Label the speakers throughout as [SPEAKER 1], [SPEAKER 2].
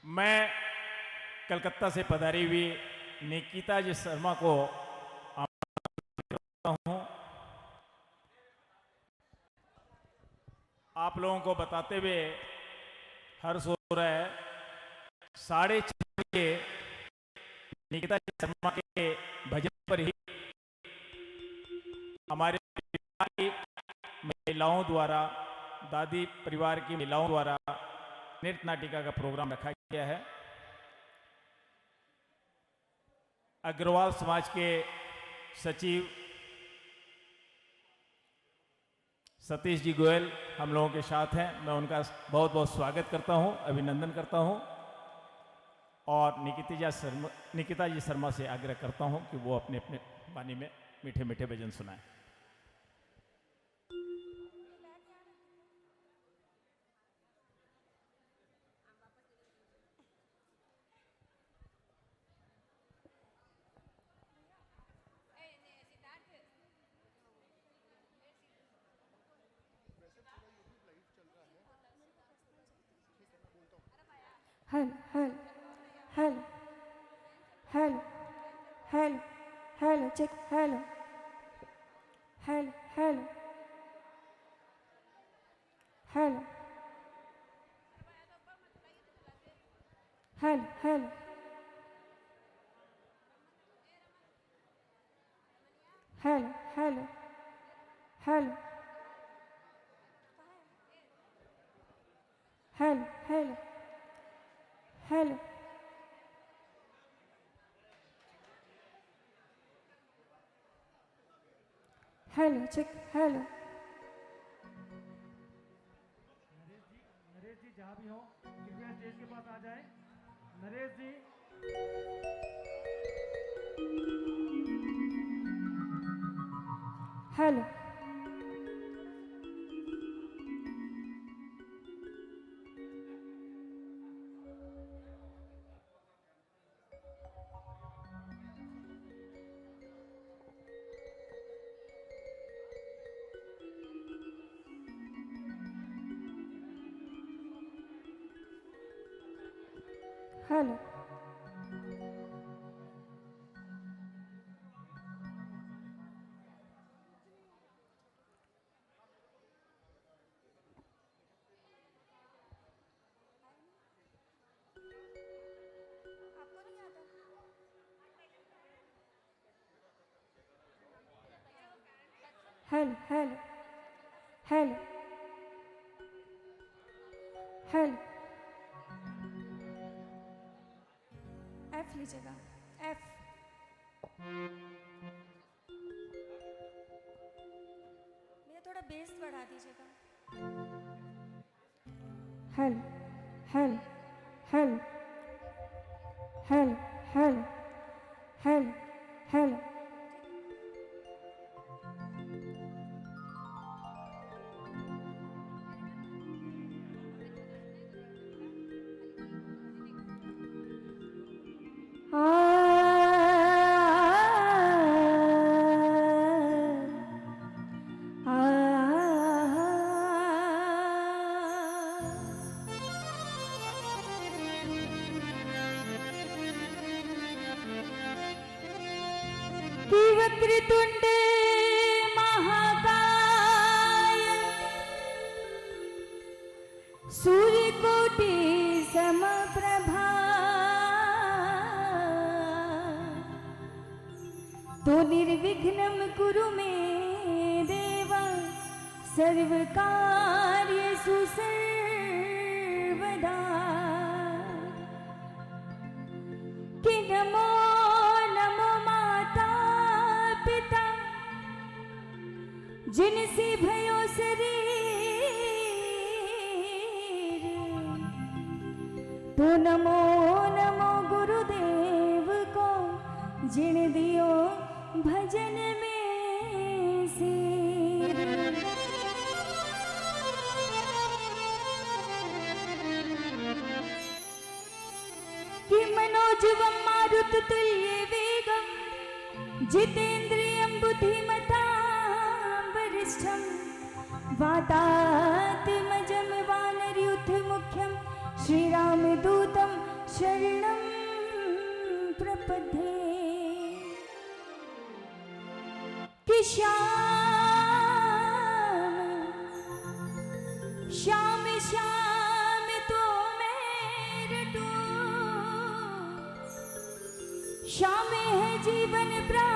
[SPEAKER 1] मैं कलकत्ता से पधारी हुई निकिता जी शर्मा को आमंत्रित करता हूं। आप लोगों को बताते हुए हर्ष हो रहा है, 6:30 बजे निकिता जी शर्मा के भजन पर ही हमारे परिवार की महिलाओं द्वारा, दादी परिवार की महिलाओं द्वारा नृत्य नाटिका का प्रोग्राम रखा गया है। अग्रवाल समाज के सचिव सतीश जी गोयल हम लोगों के साथ हैं। मैं उनका बहुत बहुत स्वागत करता हूं, अभिनंदन करता हूं और निकिता जी शर्मा से आग्रह करता हूं कि वो अपने अपने वाणी में मीठे मीठे भजन सुनाएं।
[SPEAKER 2] Hello hello hello hello hello hello check hello hello hello hello hello hello hello hello hello hello hello hello hello check hello.
[SPEAKER 3] Naresh ji जहाँ भी हो कृपया स्टेज के पास आ जाएं। Naresh ji
[SPEAKER 2] hello hello hello hello hello hello एफ लीजिएगा एफ। भैया थोड़ा बेस बढ़ा दीजिएगा। Hello hello hello hello hello hello hello वक्रतुंड महाकाय सूर्यकोटि समप्रभा तो निर्विघ्नं कुरु मे देव सर्वकार्येषु सर्वदा। कि नमो नमो माता पिता जिनसे भयो शरीर, तो नमो नमो गुरुदेव को जिन दियो भजन में सिर। कि मनोजवम मारुत तुल्य वेगम जितेन्द्रियं बुद्धिमतां वरिष्ठं वातात्मजं वानरयूथ मुख्यं श्रीरामदूतं चरणं प्रपद्ये कि श्याम श्याम तो मेरे तो श्याम है जीवन प्राण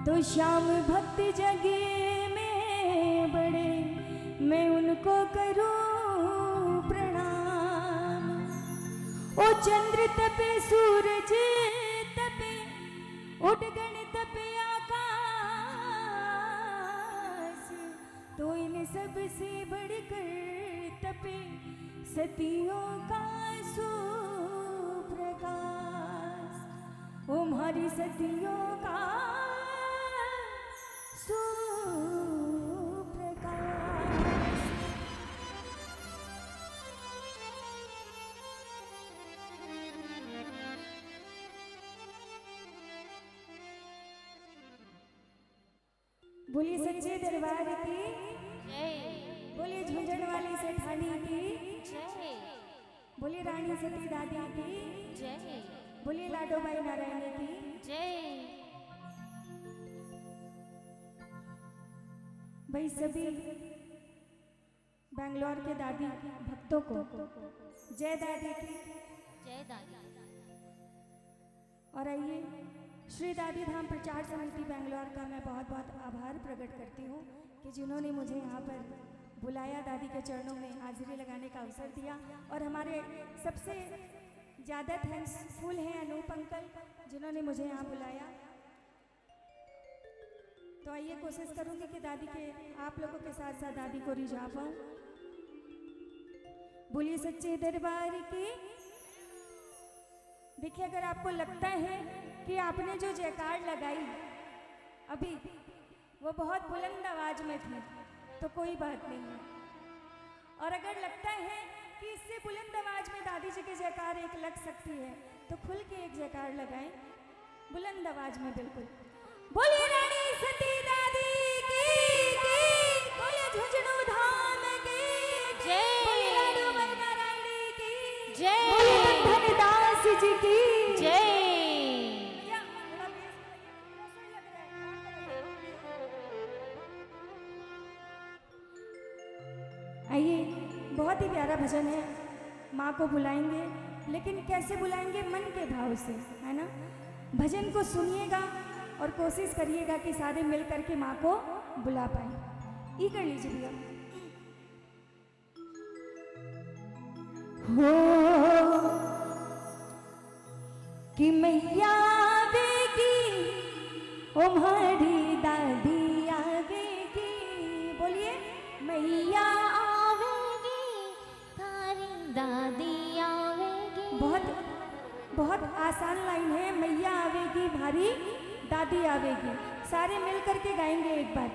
[SPEAKER 2] तो श्याम भक्त जगे में बड़े मैं उनको करूं प्रणाम। ओ चंद्र तपे सूरज तपे उडगण तपे आकाश तो इन सब से बढ़कर तपे सतियों का सुप्रकाश। ओ हमारी सतियों का सुप्रकाश। बोलिए सच्चे दरबार की
[SPEAKER 4] जय।
[SPEAKER 2] बोलिए झुंझुन वाली सेठानी की
[SPEAKER 4] जय।
[SPEAKER 2] बोलिए रानी सती दादी की
[SPEAKER 4] जय।
[SPEAKER 2] बोलिए लाडोबाई नारायणी की
[SPEAKER 4] जय।
[SPEAKER 2] भाई सभी बेंगलोर के दादी भक्तों को जय दादी की।
[SPEAKER 4] जय दादी।
[SPEAKER 2] और आइए श्री दादी धाम प्रचार समिति बेंगलोर का मैं बहुत बहुत आभार प्रकट करती हूँ कि जिन्होंने मुझे यहाँ पर बुलाया, दादी के चरणों में हाजिरी लगाने का अवसर दिया। और हमारे सबसे ज़्यादा थैंक्सफुल हैं अनूप अंकल जिन्होंने मुझे यहाँ बुलाया। तो आइए कोशिश करूँगी कि दादी के आप लोगों के साथ साथ दादी को रिझा पाऊँ। बोलिए सच्चे दरबार की। देखिए अगर आपको लगता है कि आपने जो जयकार लगाई अभी वो बहुत बुलंद आवाज में थी तो कोई बात नहीं है। और अगर लगता है कि इससे बुलंद आवाज में दादी जी की जयकार एक लग सकती है तो खुल के एक जयकार लगाएं बुलंद आवाज में। बिल्कुल बोलिए रानी सती दादी की, बोलिए झुंझुनू धाम की
[SPEAKER 4] जय।
[SPEAKER 2] बोलिए लाडोबाई नारायणी की
[SPEAKER 4] जय।
[SPEAKER 2] बोलिए धनदास जी की
[SPEAKER 4] जय।
[SPEAKER 2] आइए बहुत ही प्यारा भजन है। माँ को बुलाएंगे लेकिन कैसे बुलाएंगे? मन के भाव से, है ना। भजन को सुनिएगा और कोशिश करिएगा कि सारे मिल करके माँ को बुला पाए। ये कर लीजिए भैया। हो कि मैया आवेगी ओ हमारी दादी आवेगी। बोलिए मैया
[SPEAKER 4] आवेगी थारी दादी आवेगी।
[SPEAKER 2] बहुत आसान लाइन है। मैया आवेगी भारी दादी आवेगी। सारे मिल करके गाएंगे एक बार।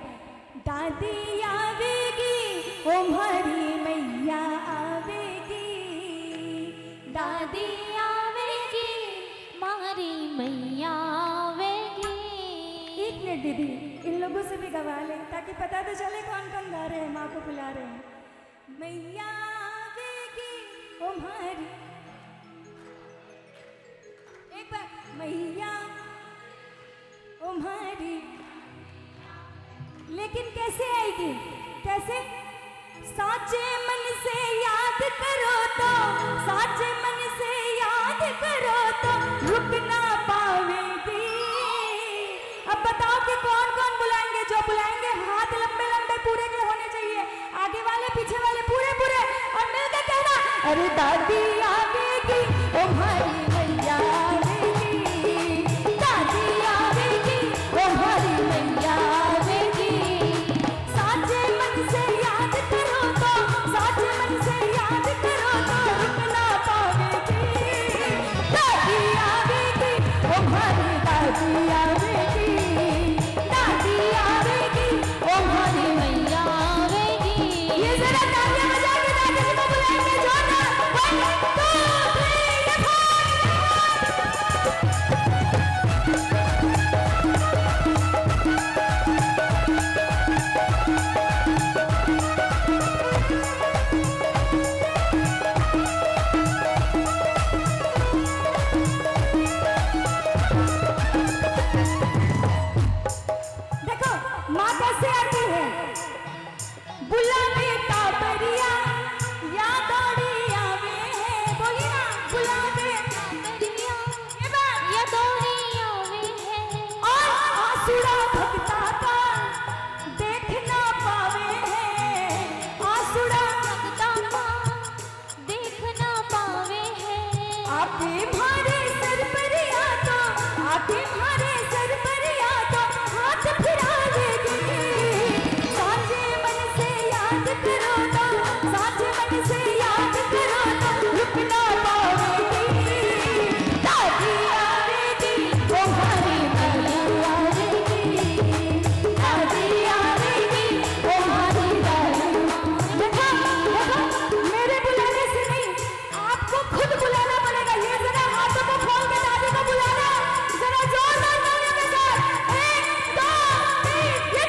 [SPEAKER 2] दादी आवेगी ओ हमारी मैया आवेगी।
[SPEAKER 4] दादी आवेगी मारी मैया आवेगी।
[SPEAKER 2] एक मिनट दीदी, इन लोगों से भी गवा लें ताकि पता तो चले कौन कौन गा रहे हैं, माँ को बुला रहे हैं। मैया आवेगी ओ हमारी, एक बार मैया ओ हमारी। लेकिन कैसे आएगी? कैसे? साचे मन से याद करो तो, साचे मन से याद करो तो रुक ना पावेगी। अब बताओ कि कौन कौन बुलाएंगे? जो बुलाएंगे हाथ लंबे लंबे पूरे के होने चाहिए, आगे वाले पीछे वाले पूरे पूरे, और मिलकर कहना अरे दादी आवेगी ओ हमारी मैया आवेगी। दादी आवेगी ओ हमारी मैया आवेगी। साचे मन से याद करो तो, साचे मन से याद करो तो रुक ना पावेगी। दादी आवेगी ओ हमारी दादी आवेगी। दादी आवेगी ओ हमारी मैया आवेगी। ये जरा तालियां बजा के दादी जी को बुलाएंगे जोरदार। 1 2 3 4। बुलावे टापरिया या दौड़ी आवे है, बोलिए ना, बुलावे
[SPEAKER 4] टापरिया
[SPEAKER 2] ये बात।
[SPEAKER 4] या दौड़ी आवे है,
[SPEAKER 2] और आसुरा भक्ता का देख ना पावे है, आसुरा
[SPEAKER 4] भक्ता का देख ना पावे है।
[SPEAKER 2] आके भारे सर पर या तो, आके भारे सर पर या तो हाथ फिरावेगी, साचे मन से याद करो तो, साचे मन से याद करो तो रुक ना पावेगी, दादी आवेगी वो हमारी मैया आवेगी, दादी आवेगी वो हमारी मैया। देखो देखो, मेरे बुलाने से नहीं, आपको खुद बुलाना पड़ेगा। ये जरा हाथों को खोल के दादी को बुलाना, जरा जोरदार तालियों के साथ। 1 2 3 ये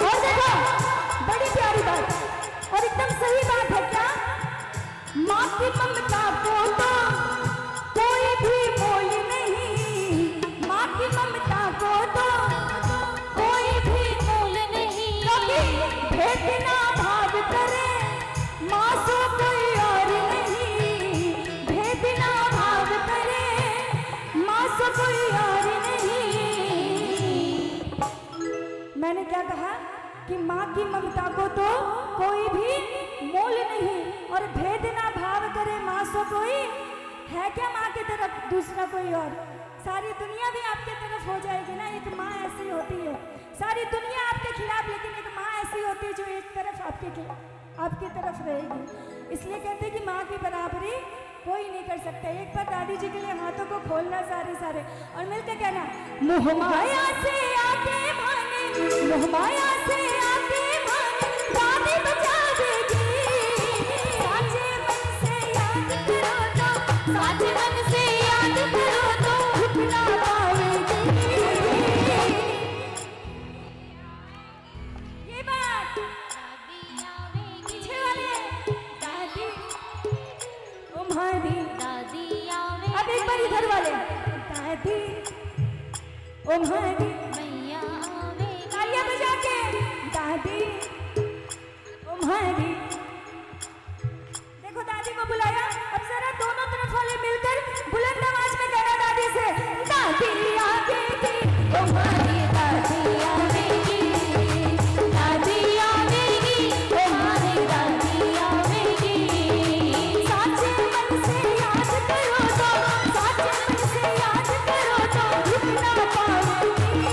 [SPEAKER 2] और देखो, बड़ी प्यारी बात और एकदम सही बात है। क्या माँ की ममता को तो कोई भी मोल नहीं, माँ की ममता को तो
[SPEAKER 4] कोई भी मोल नहीं,
[SPEAKER 2] कभी भेद ना भाव करे, माँ सो कोई और नहीं, भेद ना भाव करे, माँ सो कोई और नहीं। मैंने क्या कहा कि माँ की ममता को तो कोई भी मोल नहीं, और भेद ना भाव करे, माँ सो कोई है क्या माँ की तरफ दूसरा कोई और। सारी दुनिया भी आपके तरफ हो जाएगी ना, एक माँ ऐसी होती है, सारी दुनिया आपके खिलाफ, लेकिन एक माँ ऐसी होती है जो एक तरफ आपकी तरफ रहेगी। इसलिए कहते हैं कि माँ की बराबरी कोई नहीं कर सकता। एक बार दादी जी के लिए हाथों को खोलना सारे और मिलकर कहना, मोह माया से आके माने, मोह माया से आके माने, दादी बचा देगी, साचे मन से याद करो तो,
[SPEAKER 4] साचे मन से याद करो तो
[SPEAKER 2] रुक ना पावेगी। ये बात
[SPEAKER 4] दादी आवेगी,
[SPEAKER 2] पीछे वाले दादी तुम्हारी,
[SPEAKER 4] दादी आवेगी,
[SPEAKER 2] अब एक बार इधर वाले दादी तुम्हारी,
[SPEAKER 4] मैया आवेगी,
[SPEAKER 2] तालियां बजा के दादी तुम्हारी। देखो दादी को बुलाया, अब जरा दोनों तरफ वाले मिलकर बुलंद आवाज में कहना दादी से, दादी आवेगी तुम्हारी, दादी आवेगी, दादी आवेगी तुम्हारी, दादी आवेगी, साचे मन से याद करो तो, साचे मन से याद करो तो रुक ना पावेगी,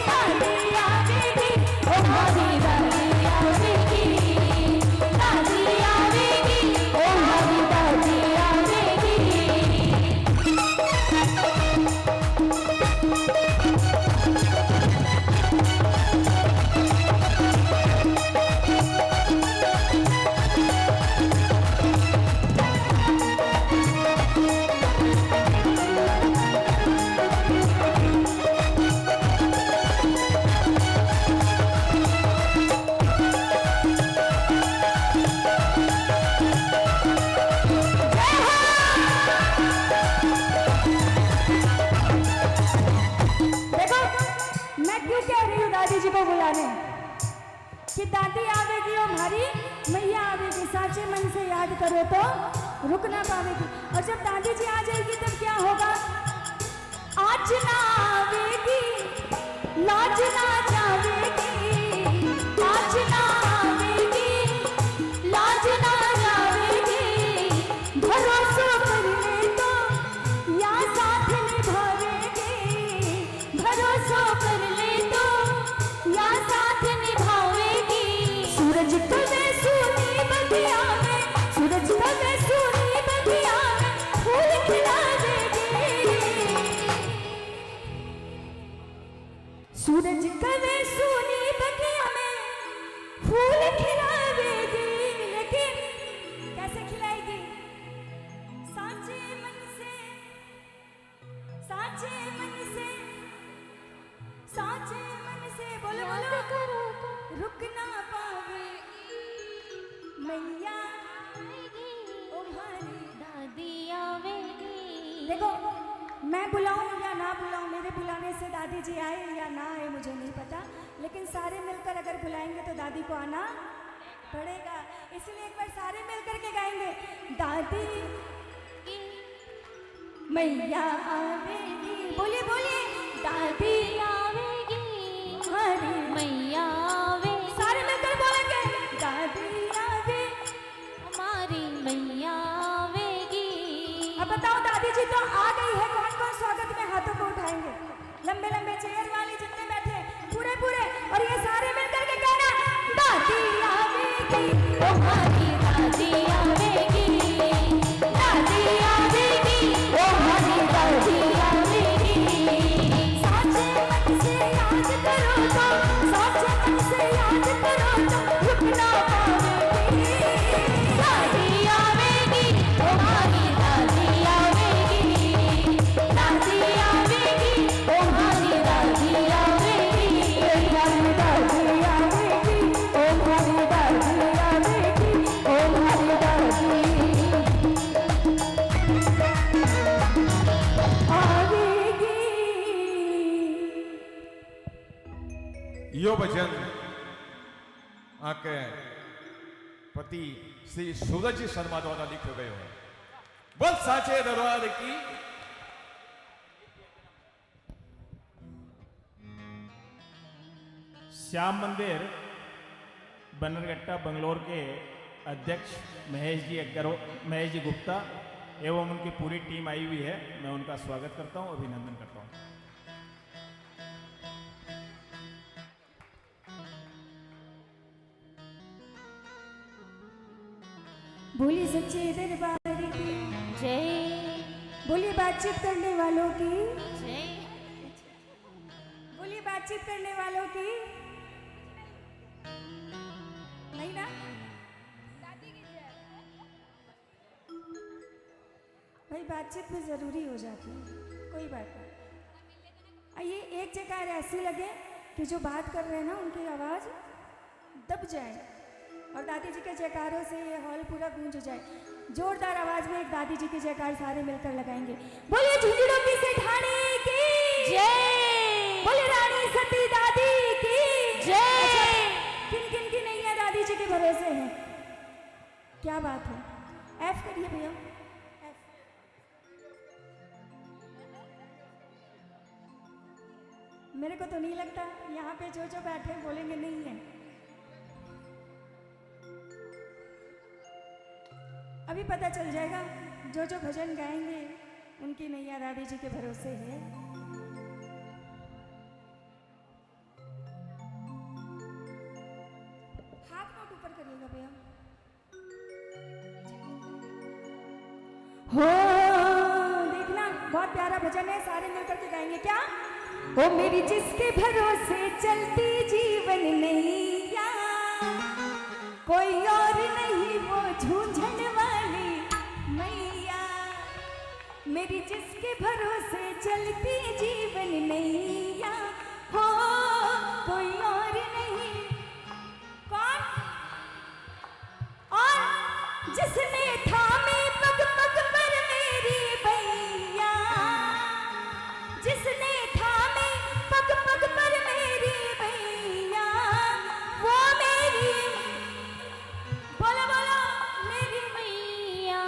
[SPEAKER 2] दादी आवेगी तुम्हारी, दादी आवेगी, दादी आवेगी तुम्हारी, दादी आवेगी। देखो मैं क्यों कह रही हूँ दादी जी को बुलाने, कि दादी आवेगी और हमारी मैया आवेगी, साचे मन से याद करो तो रुक ना पावेगी। और जब दादी जी आ जाएगी तब क्या होगा, आज ना आवेगी लाज ना जावेगी, आज ना आवेगी लाज ना जावेगी, भरोसा कर ले तो या साथ निभावेगी, भरोसा कर ले तो या साथ निभावेगी। सूरज कवे सोनी बगिया में, सूरज कवे सोनी बगिया में फूल खिला देगी, सूरज कवे सोनी बगिया में फूल खिला देगी। लेकिन देखो, मैं बुलाऊं या ना बुलाऊं, मेरे बुलाने से दादी जी आए या ना आए मुझे नहीं पता, लेकिन सारे मिलकर अगर बुलाएंगे तो दादी को आना पड़ेगा। इसलिए एक बार सारे मिलकर के गाएंगे, दादी मैया आवेगी, बोलिए बोलिए, दादी
[SPEAKER 4] आवेगी,
[SPEAKER 2] हमारी
[SPEAKER 4] मैया आवेगी,
[SPEAKER 2] सारे मिलकर बोलेंगे, दादी आवे।
[SPEAKER 4] हमारी मैया आवेगी।
[SPEAKER 2] अब बताओ दादी जी तो आ गई है, कौन कौन स्वागत में हाथों को उठाएंगे? लंबे लंबे चेयर वाले जितने बैठे पूरे पूरे, और ये सारे मिलकर के कहना, दादी आवेगी,
[SPEAKER 4] हमारी दादी आवेगी,
[SPEAKER 2] दादी आवेगी,
[SPEAKER 4] हमारी दादी आवेगी।
[SPEAKER 2] साचे मन से याद करो तो, साचे मन से याद करो तो रुक ना पावेगी।
[SPEAKER 4] दादी आवेगी, हमारी दादी आवेगी, दादी आवेगी, हमारी दादी आवेगी,
[SPEAKER 2] हमारी दादी आवेगी, ओ हमारी दादी आवेगी, ओ हमारी दादी आवेगी।
[SPEAKER 5] यो भजन आके पति श्री सूरज शर्मा द्वारा लिखो गयो है। बोल साचे दरबार की।
[SPEAKER 1] श्याम मंदिर बनरघट्टा बंगलोर के अध्यक्ष महेश जी गुप्ता एवं उनकी पूरी टीम आई हुई है। मैं उनका स्वागत करता हूं, अभिनंदन करता हूं।
[SPEAKER 2] बोली सच्चे दरबार की,
[SPEAKER 4] जय
[SPEAKER 2] बोली बातचीत करने वालों की,
[SPEAKER 4] जय।
[SPEAKER 2] बोली बातचीत करने वालों की, नहीं ना? भाई बातचीत भी जरूरी हो जाती है, कोई बात नहीं। ये एक जगह ऐसी लगे कि जो बात कर रहे हैं ना उनकी आवाज दब जाए और दादी जी के जयकारों से ये हॉल पूरा गूंज जाए। जोरदार आवाज में एक दादी जी के जयकार सारे मिलकर लगाएंगे। बोलिए झुंझुनों की सेठानी की
[SPEAKER 4] जय,
[SPEAKER 2] बोले रानी सती दादी की
[SPEAKER 4] जय।
[SPEAKER 2] किन किन की नहीं है दादी जी के भरोसे है? क्या बात है? एफ करिए भैया, एफ। मेरे को तो नहीं लगता यहाँ पे जो जो बैठे हैं बोलेंगे नहीं है। अभी पता चल जाएगा, जो जो भजन गाएंगे उनकी नैया दादी जी के भरोसे है। हाथ नोट ऊपर करिएगा भैया। हो देखना, बहुत प्यारा भजन है, सारे मिलकर के गाएंगे। क्या? ओ मेरी जिसके भरोसे चलती जीवन नैया, कोई और नहीं वो झूझन वाली मैया। मेरी जिसके भरोसे चलती जीवन नैया, हो कोई और नहीं। कौन? और जिसने थामे पग पग पर मेरी भैया, जिसने थामे पग पग पर मेरी भैया, वो मेरी, बोलो बोलो, मेरी
[SPEAKER 4] मैया।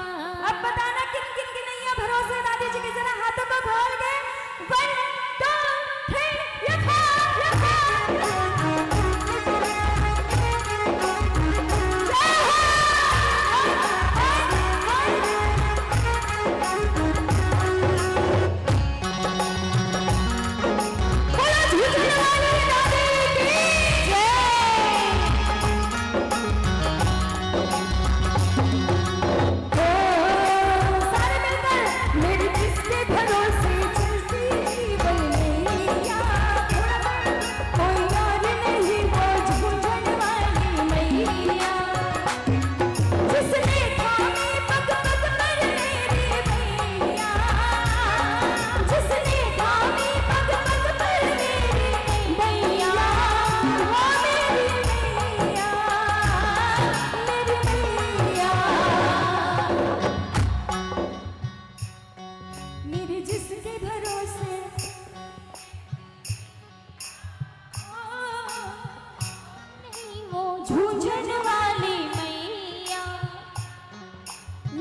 [SPEAKER 2] अब बताना किन किन की नहीं है भरोसे दादी जी के, जरा हाथों को खोल के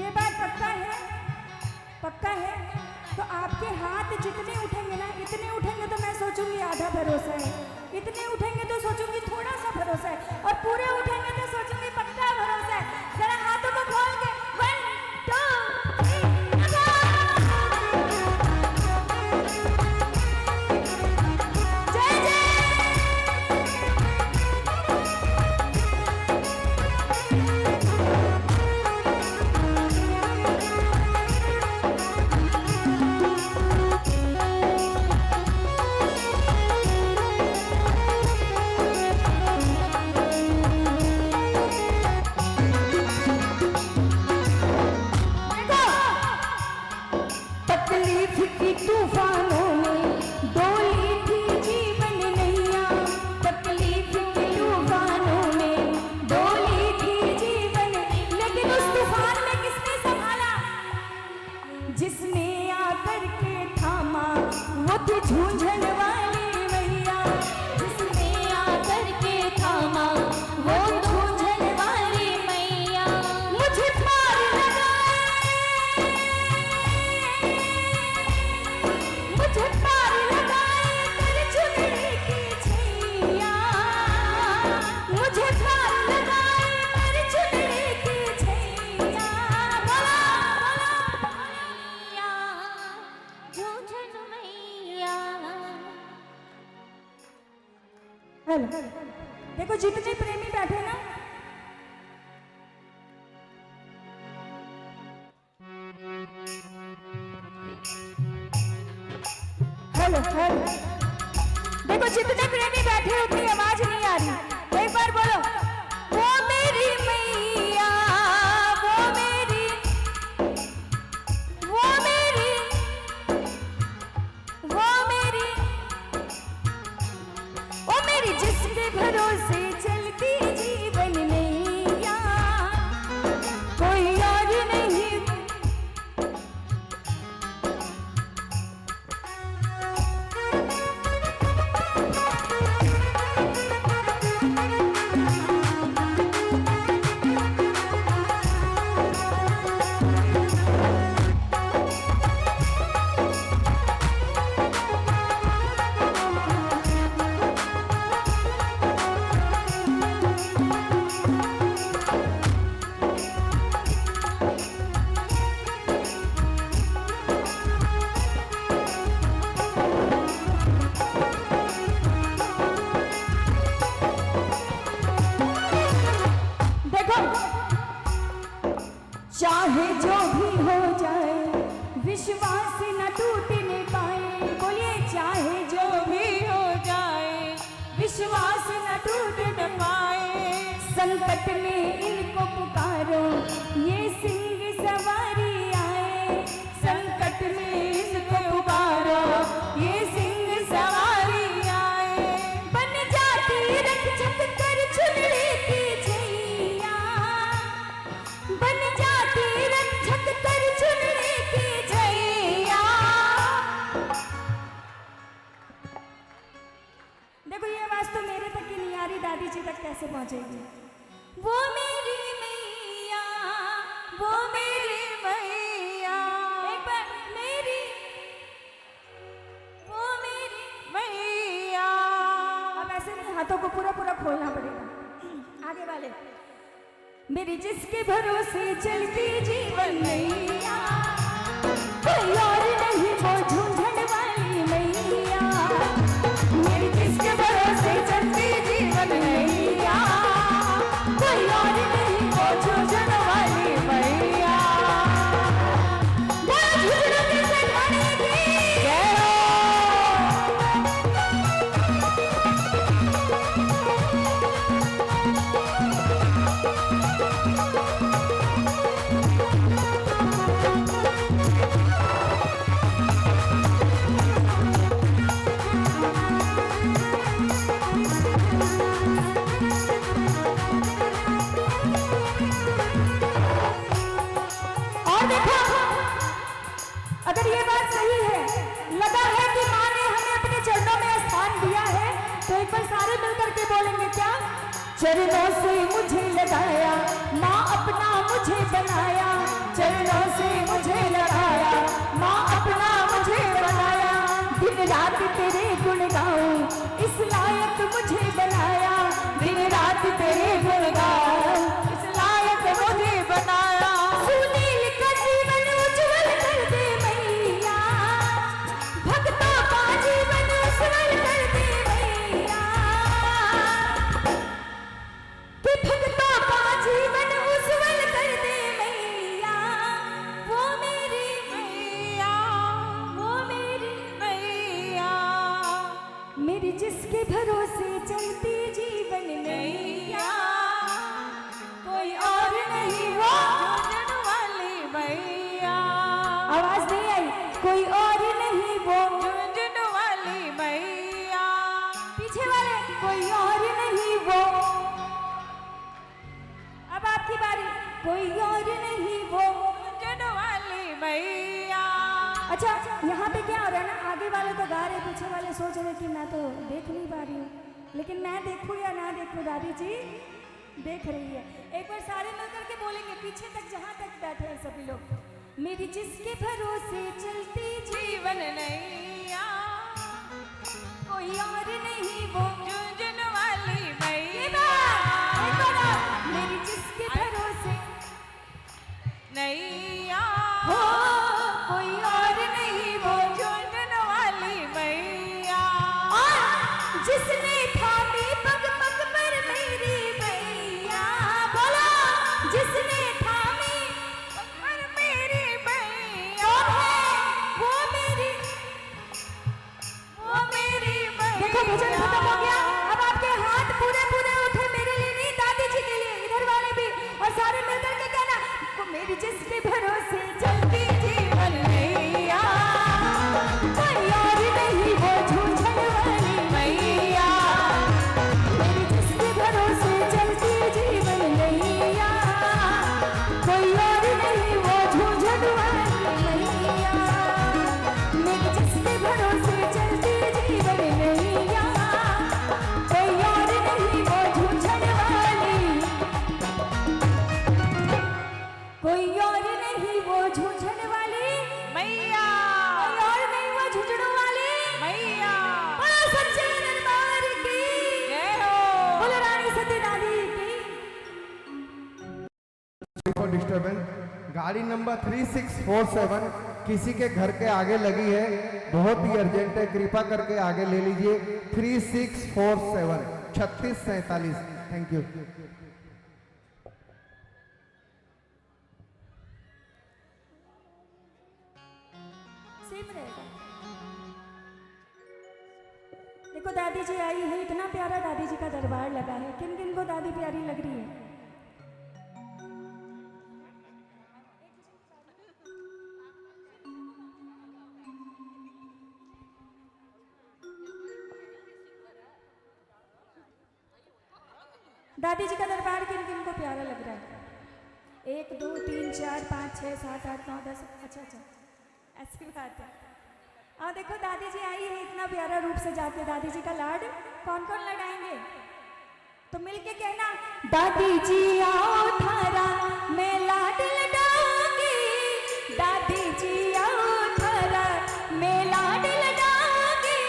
[SPEAKER 2] ये बात पक्का है तो आपके हाथ जितने उठेंगे ना, इतने उठेंगे तो मैं सोचूंगी आधा भरोसा है, इतने उठेंगे तो सोचूंगी थोड़ा सा भरोसा है, और पूरे उठेंगे तो सोचूंगी पक्का भरोसा है। जरा हाथों को खोल के 1 2 3 जय जय। तकलीफ की तूफानों में डोली थी जीवन नैया, तकलीफ की तूफानों में डोली थी जीवन, लेकिन उस तूफान में किसने संभाला? जिसने आकर के थामा वो थी झूंझन वाली मैया, जिसने आकर के थामा वो झूंझन वाली मैया। मुझे पार लगाए, मुझे पार लगाए कर चुनरी की छैया, मुझे पार लगाए कर चुनरी की छैया।
[SPEAKER 4] मैया झूझन मैया।
[SPEAKER 2] हेलो, देखो जितने प्रेमी बैठे ना, हेलो देखो जितने प्रेमी बैठे उतनी आवाज नहीं आ रही। एक बार बोलो, वो मेरी मैया, वो मेरी, वो मेरी, वो मेरी, ओ मेरी जिसके भरोसे चलती जीवन नैया, कोई और नहीं। चाहे जो भी हो जाए विश्वास न टूटने पाए, बोलिए चाहे जो भी हो जाए विश्वास न टूटने पाए। संकट में इनको पुकारो ये सिंह सवारी आए, संकट में इनको पुकारो ये सिंह सवारी आए। बन जाती रक्षक कर चुनरी की छैया, बन जाती रक्षक कर चुनरी की छैया। देखो ये आवाज तो मेरे तक ही नहीं आ रही, दादी जी तक कैसे पहुंचेगी? वो मेरी मैया, वो मेरी मैया, एक बार मेरी, वो मेरी मैया। अब ऐसे नहीं, हाथों को पूरा पूरा खोलना पड़ेगा। आगे वाले, मेरी जिसके भरोसे चलती जीवन नैया, कोई और नहीं वो झूंझन वाली मैया, मेरी जिसके भरोसे चलती जीवन नैया, कोई और नहीं वो झूंझन वाली मैया। बोलो झूझनों की सजवानी की जय हो। और देखो, अगर ये बात सही है, लगा है कि माँ ने हमें अपने चरणों में स्थान दिया है, तो एक बार सारे मिलकर के बोलेंगे क्या? चरणों से मुझे लगाया, माँ अपना मुझे बनाया, चरणों तेरे गुण गाऊं, इस लायक मुझे बनाया, दिन रात तेरे गुण गाऊं, इस लायक मुझे बनाया। सुनील का जीवन उज्जवल कर दे मैया, भक्तों का जीवन उज्जवल कर दे मैया, कि भक्तों का जीवन उज्जवल कर दे मैया। वो मेरी मैया, वो मेरी मैया, मेरी जिसके भरोसे चलती जीवन मैया, कोई और नहीं वो झूठन वाली मैया। आवाज नहीं आई, कोई और नहीं वो झूठन वाली मैया। पीछे वाले, कोई और नहीं वो। अब आपकी बारी, कोई और नहीं वो झूठन वाली मैया। अच्छा, यहाँ पे क्या हो रहा है ना, आगे वाले तो गा रहे, पीछे वाले सोच रहे कि मैं तो देख नहीं पा रही हूँ, लेकिन मैं देखूँ या ना देखूँ, दादी जी देख रही है। एक बार सारे मिलकर के बोलेंगे, पीछे तक जहाँ तक बैठे हैं सभी लोग। मेरी जिसके भरोसे चलती जीवन नैया, कोई और नहीं वो झूठन वाली मैया। मेरी जिसके भरोसे नैया हो, कोई और नहीं वो झूठन वाली मैया। और जिसने थामी पग पग पर मेरी मैया, बोलो, जिसने थामी पग पर मेरी मैया, वो मेरी मैया। देखो भजन खत्म हो गया, अब आपके हाथ पूरे पूरे उठे, मेरे लिए नहीं, दादी जी के लिए, इधर वाले भी, और सारे मिलकर के कहना, मेरी जिसके भरोसे चलती जीवन मैया, कोई और नहीं वो झूठन वाली मैया। मेरी जिसके भरोसे चलती जीवन मैया, कोई और नहीं वो झूठन वाली मैया। मेरी जिसके भरोसे चलती जीवन मैया, कोई और नहीं वो झूठन वाली, कोई और नहीं वो झूठन वाली मैया, कोई और नहीं वो झूठनों वाली मैया। बोलो सच्चे दरबार की जय हो, बोलो रानी सती दादी की।
[SPEAKER 6] फॉर डिस्टर्बेंस, गाड़ी नंबर 3647 किसी के घर के आगे लगी है, बहुत ही अर्जेंट है, कृपा करके आगे ले लीजिए। 3647 3647। Thank you.
[SPEAKER 2] सेम रहेगा। देखो दादी जी आई है, इतना प्यारा दादी जी का दरबार लगा है, किन किन को दादी प्यारी लग रही है? दादी जी का दरबार किन किन को प्यारा लग रहा है? 1 2 3 4 5 6 7 8 9 10। अच्छा अच्छा, ऐसी बात है। हाँ देखो दादी जी आई है, इतना प्यारा रूप से जाके, दादी जी का लाड कौन कौन लड़ाएंगे? तो मिलके कहना, दादी जी आओ थारा मैं लाड लड़ाऊंगी, दादी जी आओ थारा मैं लाड लड़ाऊंगी,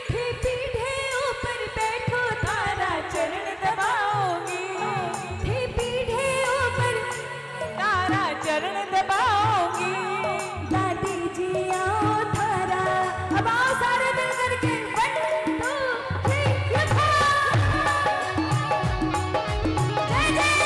[SPEAKER 2] फिर पीढ़े ऊपर बैठो थारा चरण दबाऊंगी, फिर पीढ़े ऊपर तारा चरण दबाऊंगी, दादी जी आओ थारा। अब आओ सारे मिल करके, 1 2 3 लिखो, जय जय।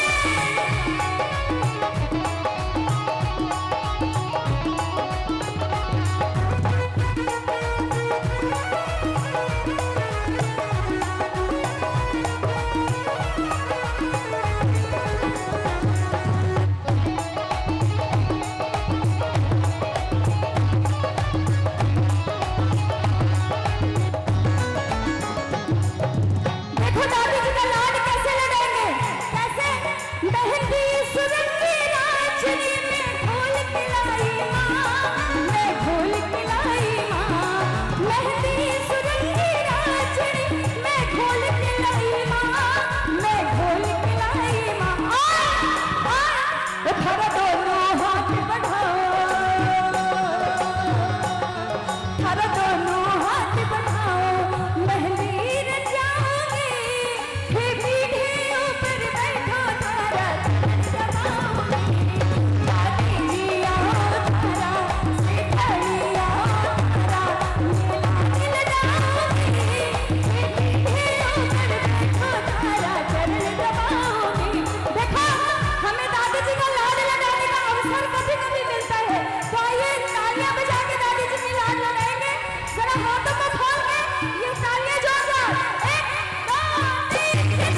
[SPEAKER 2] अवसर कभी कभी मिलता है, तो आइए तालियां बजा के दादी जी की लाज लगाएंगे। जरा हाथों को खोल के ये तालियां जोरदार, 1 2 3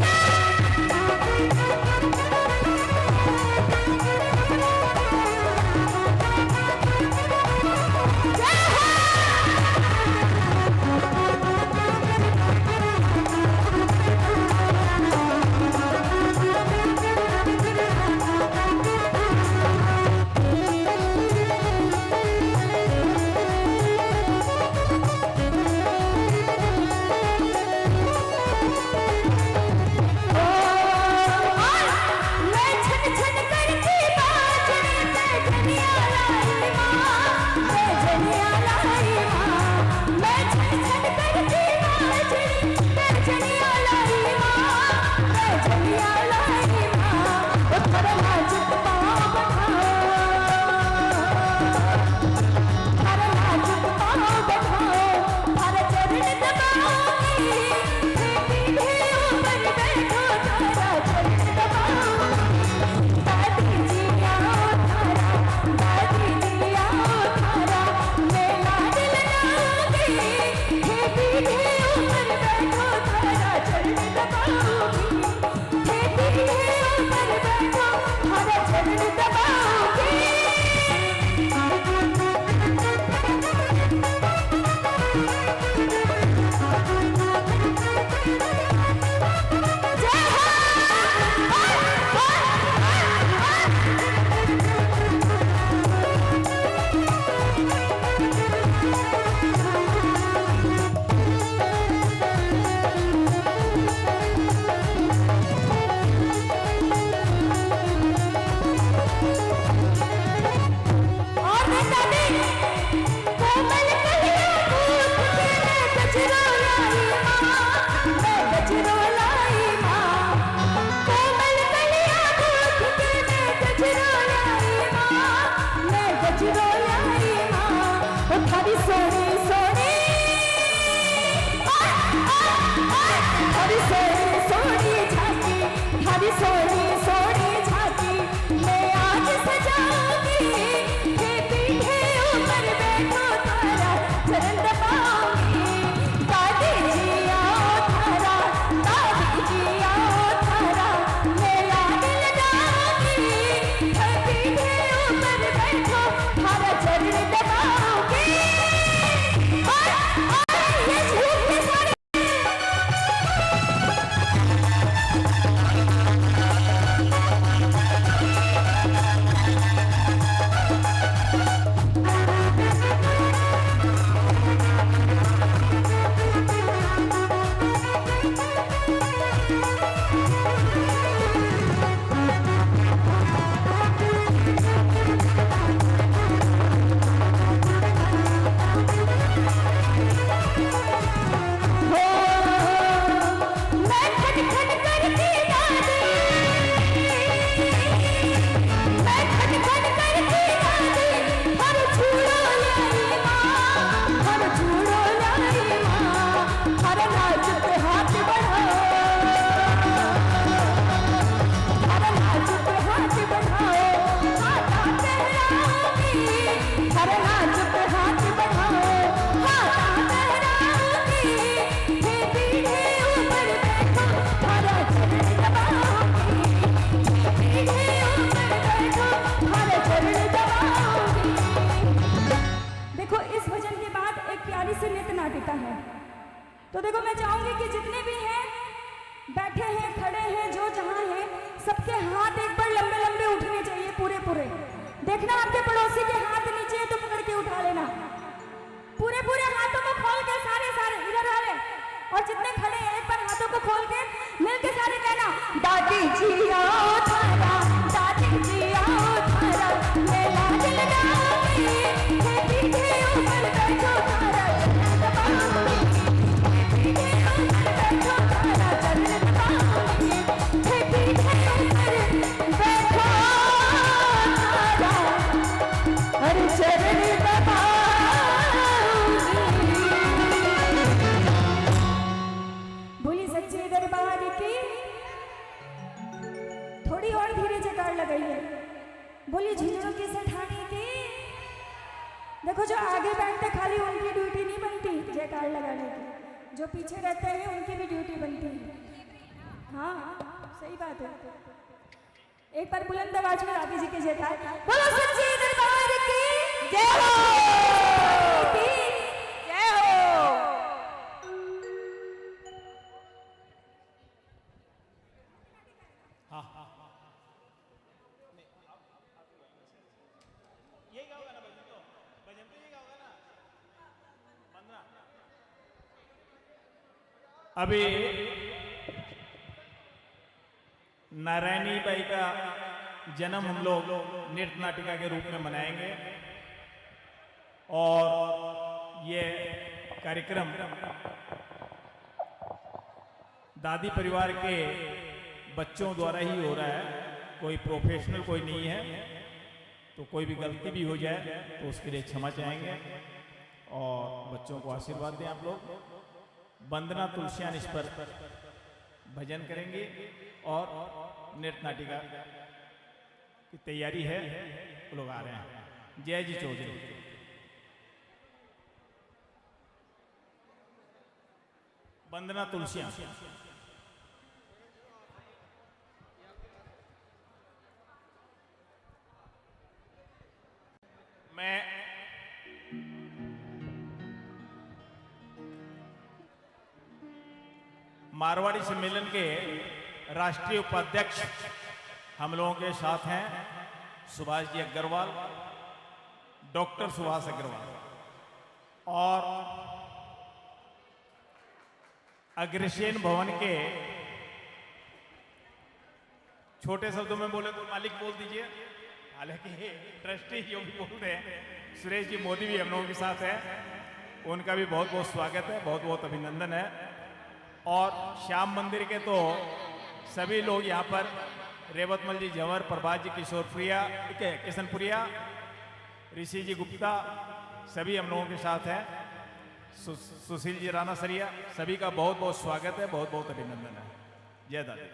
[SPEAKER 2] मैं छन छन करती बाजरे पे जनिया लाई माँ, मैं जनिया लाई माँ। मैं छन छन करती बाजरे पे जनिया लाई माँ, मैं जनिया लाई माँ। ओ थारा नाजुक पाँव बढ़ाओ, थारा नाजुक पाँव बढ़ाओ, थारा चरण दबाओगी, हे पीढ़े ऊपर बैठो थारा चरण दबाओगी। दादी जी आओ थारा, दादी जी आओ थारा, मैं लाड लगाऊंगी, हे पीढ़े ऊपर बैठो थारा चरण दबाओगी, हे पीढ़े ऊपर बैठो थारा चरण दबाओगी। जय और मैं दादी कोमल कलियों दूध के मैं गजरो लाई माँ, मैं गजरो लाई माँ। कोमल कलियों दूध के मैं गजरो लाई माँ, मैं गजरो लाई माँ। ओ थारी सोनी सोनी, थारी सोनी सोनी झांकी, थारी सोनी सोनी झांकी, मैं आज सजाऊंगी, हे पीढ़े ऊपर बैठो थारा चरण दबाऊंगी। दादी जी आओ थारा, दादी जी आओ थारा, मैं लाड लगाऊंगी, हे पीढ़े ऊपर बैठो थारा चरण दबाऊंगी। और ये झूठ के सारे मैं खटखट करती दादी, मैं खटखट करती दादी, हर झूलो लाई माँ, हर झूलो लाई माँ। हर नाजुक हाथ बढ़ाओ, हर नाजुक हाथ बढ़ाओ, हाथा तहराऊंगी, हर नाजुक हाथ बढ़ाओ, हाथा तहराऊंगी, हे पीढ़े ऊपर बैठो थारा चरण दबाऊंगी, हे पीढ़े ऊपर बैठो थारा चरण दबाऊंगी। देखो इस भजन के बाद एक प्यारी सी नृत्य नाटिका है, तो देखो मैं चाहूंगी कि जितने भी हैं, बैठे हैं, खड़े हैं, जो जहां हैं, सबके हाथ एक बार लंबे लंबे उठने चाहिए, पूरे पूरे। देखना आपके पड़ोसी के हाथ नीचे है तो पकड़ के उठा लेना, पूरे पूरे हाथों को खोल के, सारे सारे इधर वाले, और जितने खड़े हैं एक बार हाथों को खोल के मिलके सारे कहना, दादी जी आओ थारा, दादी जी आओ थारा, मैं लाड लगाऊंगी, हे पीढ़े ऊपर बैठो थारा चरण दबाऊंगी, हे पीढ़े ऊपर बैठो थारा चरण दबाऊंगी, हे पीढ़े ऊपर बैठो थारा हर चरण दबाऊंगी। बोली सच्चे दरबार की, थोड़ी और धीरे जयकार लगाइए। बोली झुंझुनों की जी सेठानी की। देखो जो आगे बैठते खाली उनकी ड्यूटी नहीं बनती जयकार लगाने की, जो पीछे रहते हैं उनकी भी ड्यूटी बनती है। हाँ सही बात है। एक बार बुलंद आवाज में दादी जी के जयकार। बोलो सच्चे दरबार की जय हो, जय हो।
[SPEAKER 1] यही गाओगा ना भजन? तो भजन तो यही गाओगा ना, वंदना। अभी नारायणी बाई का जन्म हम लोग नृत्य नाटिका के रूप में मनाएंगे और ये कार्यक्रम दादी परिवार के बच्चों द्वारा ही हो रहा है। कोई प्रोफेशनल कोई नहीं है, तो कोई भी गलती भी हो जाए तो उसके लिए क्षमा चाहेंगे और बच्चों को आशीर्वाद दें आप लोग। वंदना तुलसियान इस पर भजन करेंगे और नृत्य नाटिका की तैयारी है, वो लोग आ रहे हैं। जय जी चौधरी। वंदना तुलसियान। मैं मारवाड़ी सम्मेलन के राष्ट्रीय उपाध्यक्ष हम लोगों के साथ हैं सुभाष जी अग्रवाल, डॉक्टर सुभाष अग्रवाल, और अग्रसेन भवन के छोटे शब्दों में बोले तो मालिक बोल दीजिए, हालांकि ट्रस्टी जो भी बोलते हैं सुरेश जी मोदी भी हम लोगों के साथ है, उनका भी बहुत बहुत स्वागत है, बहुत बहुत अभिनंदन है। और श्याम मंदिर के तो सभी लोग यहाँ पर, रेवतमल जी जंवर, प्रभात जी किशोरप्रिया, किशनपुरिया, ऋषि जी गुप्ता, सभी हम लोगों के साथ हैं, सुशील जी राणा सरिया, सभी का बहुत बहुत स्वागत है, बहुत बहुत अभिनंदन है। जय दादा।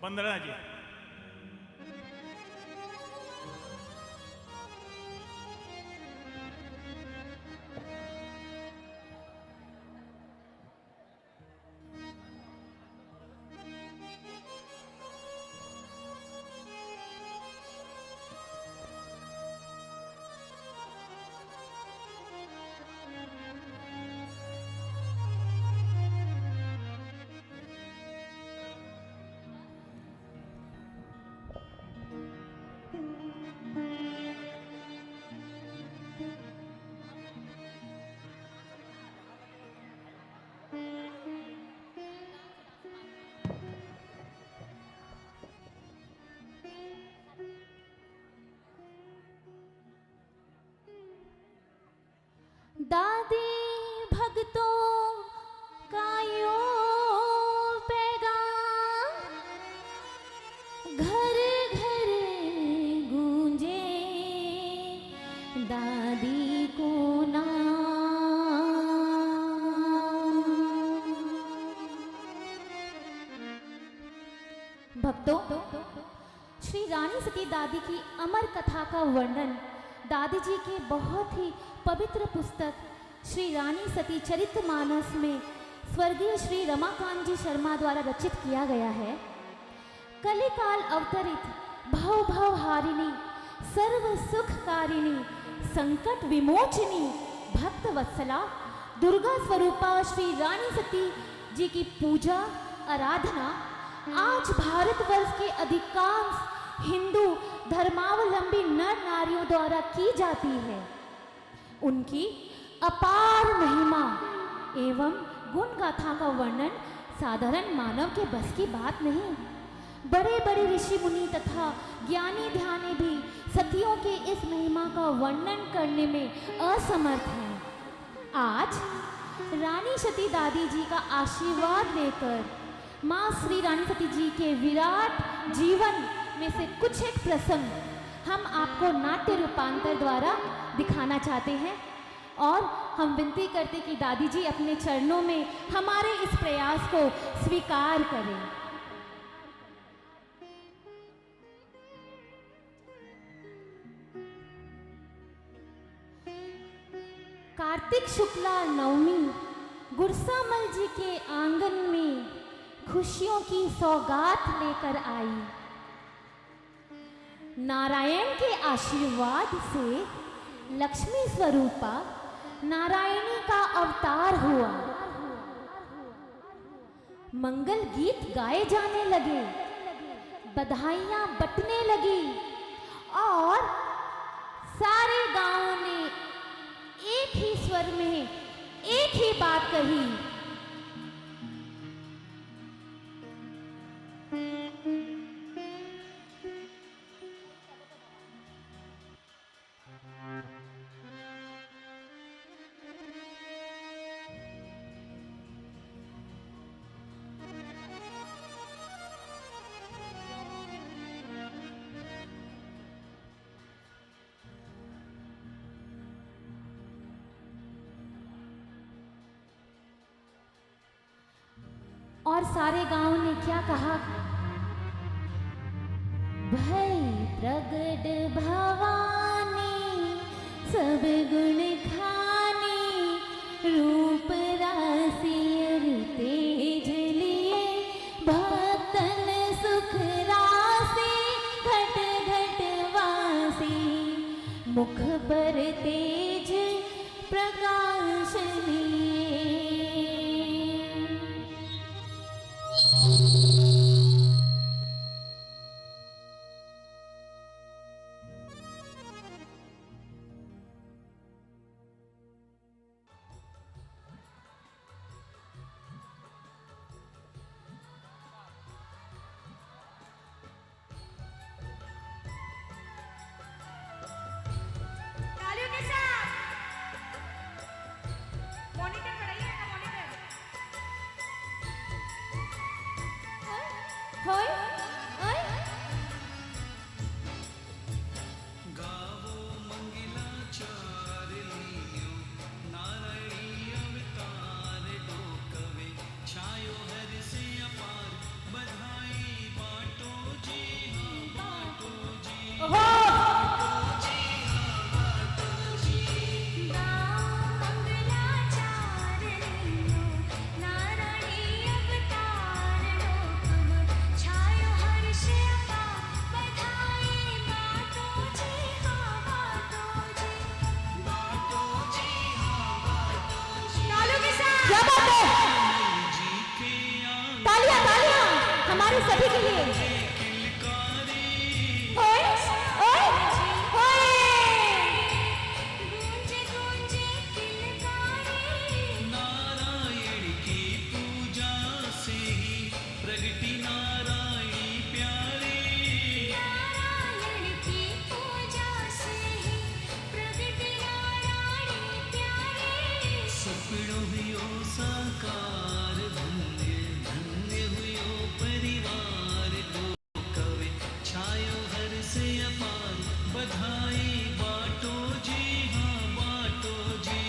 [SPEAKER 1] वंदना जी।
[SPEAKER 4] दादी भक्तों का यूं पैगाम घर घर गूंजे, दादी को नाम। भक्तों, श्री रानी सती दादी की अमर कथा का वर्णन दादी जी के बहुत ही पवित्र पुस्तक श्री रानी सती चरितमानस में स्वर्गीय श्री रमाकांत जी शर्मा द्वारा रचित किया गया है। कलिकाल अवतरित भव भव हारिणी, सर्व सुखकारिणी, संकट विमोचनी, भक्त वत्सला, दुर्गा स्वरूपा श्री रानी सती जी की पूजा आराधना आज भारतवर्ष के अधिकांश हिंदू धर्मावलंबी नर नारियों द्वारा की जाती है। उनकी अपार महिमा एवं गुण गाथा का वर्णन साधारण मानव के बस की बात नहीं। बड़े बड़े ऋषि मुनि तथा ज्ञानी ध्यानी भी सतियों के इस महिमा का वर्णन करने में असमर्थ हैं। आज रानी सती दादी जी का आशीर्वाद लेकर माँ श्री रानी सती जी के विराट जीवन में से कुछ एक प्रसंग हम आपको नाट्य रूपांतर द्वारा दिखाना चाहते हैं और हम विनती करते कि दादी जी अपने चरणों में हमारे इस प्रयास को स्वीकार करें। कार्तिक शुक्ला नवमी गुरसामल जी के आंगन में खुशियों की सौगात लेकर आई। नारायण के आशीर्वाद से लक्ष्मी स्वरूपा नारायणी का अवतार हुआ। मंगल गीत गाए जाने लगे, बधाइयां बटने लगी और सारे गांव ने एक ही स्वर में एक ही बात कही, और सारे गांव ने क्या कहा, भई प्रगट भवानी सब गुण खानी, रूप राशि और तेज लिए भक्तन सुख राशि, घट घट वासी, मुख पर तेज प्रकाश लिए।
[SPEAKER 2] तालियों के साथ मॉनिटर बढ़ाइए ना, मॉनिटर।
[SPEAKER 4] होय ओय
[SPEAKER 7] गावो मंगलाचार लियो, नारायणी अवतार डोकवे, छायो हर से अपार, बधाई बाटो जी हाँ बाटो जी।
[SPEAKER 4] ओहो
[SPEAKER 2] गाओ मंगलाचार लियो, नारायणी अवतार लोकम, छायो हर्ष अपार, बधाई बाटो जी हाँ बाटो जी। तालियों के साथ
[SPEAKER 4] क्या बात है,
[SPEAKER 7] जी के
[SPEAKER 4] तालियां तालियां हमारे सभी के लिए।
[SPEAKER 7] किलकारी,
[SPEAKER 4] होय ओय होय
[SPEAKER 2] गूंजे गूंजे किलकारी,
[SPEAKER 7] नारायण की पूजा से ही प्रगति नारायणी प्यारी,
[SPEAKER 2] नारायण की पूजा से ही प्रगति नारायणी प्यारी।
[SPEAKER 7] सपनों हुयो साकार, धन्य धन्य हुयो परिवार डोकवे, छायो हर से अपार, बधाई बाटो जी हाँ बाटो जी।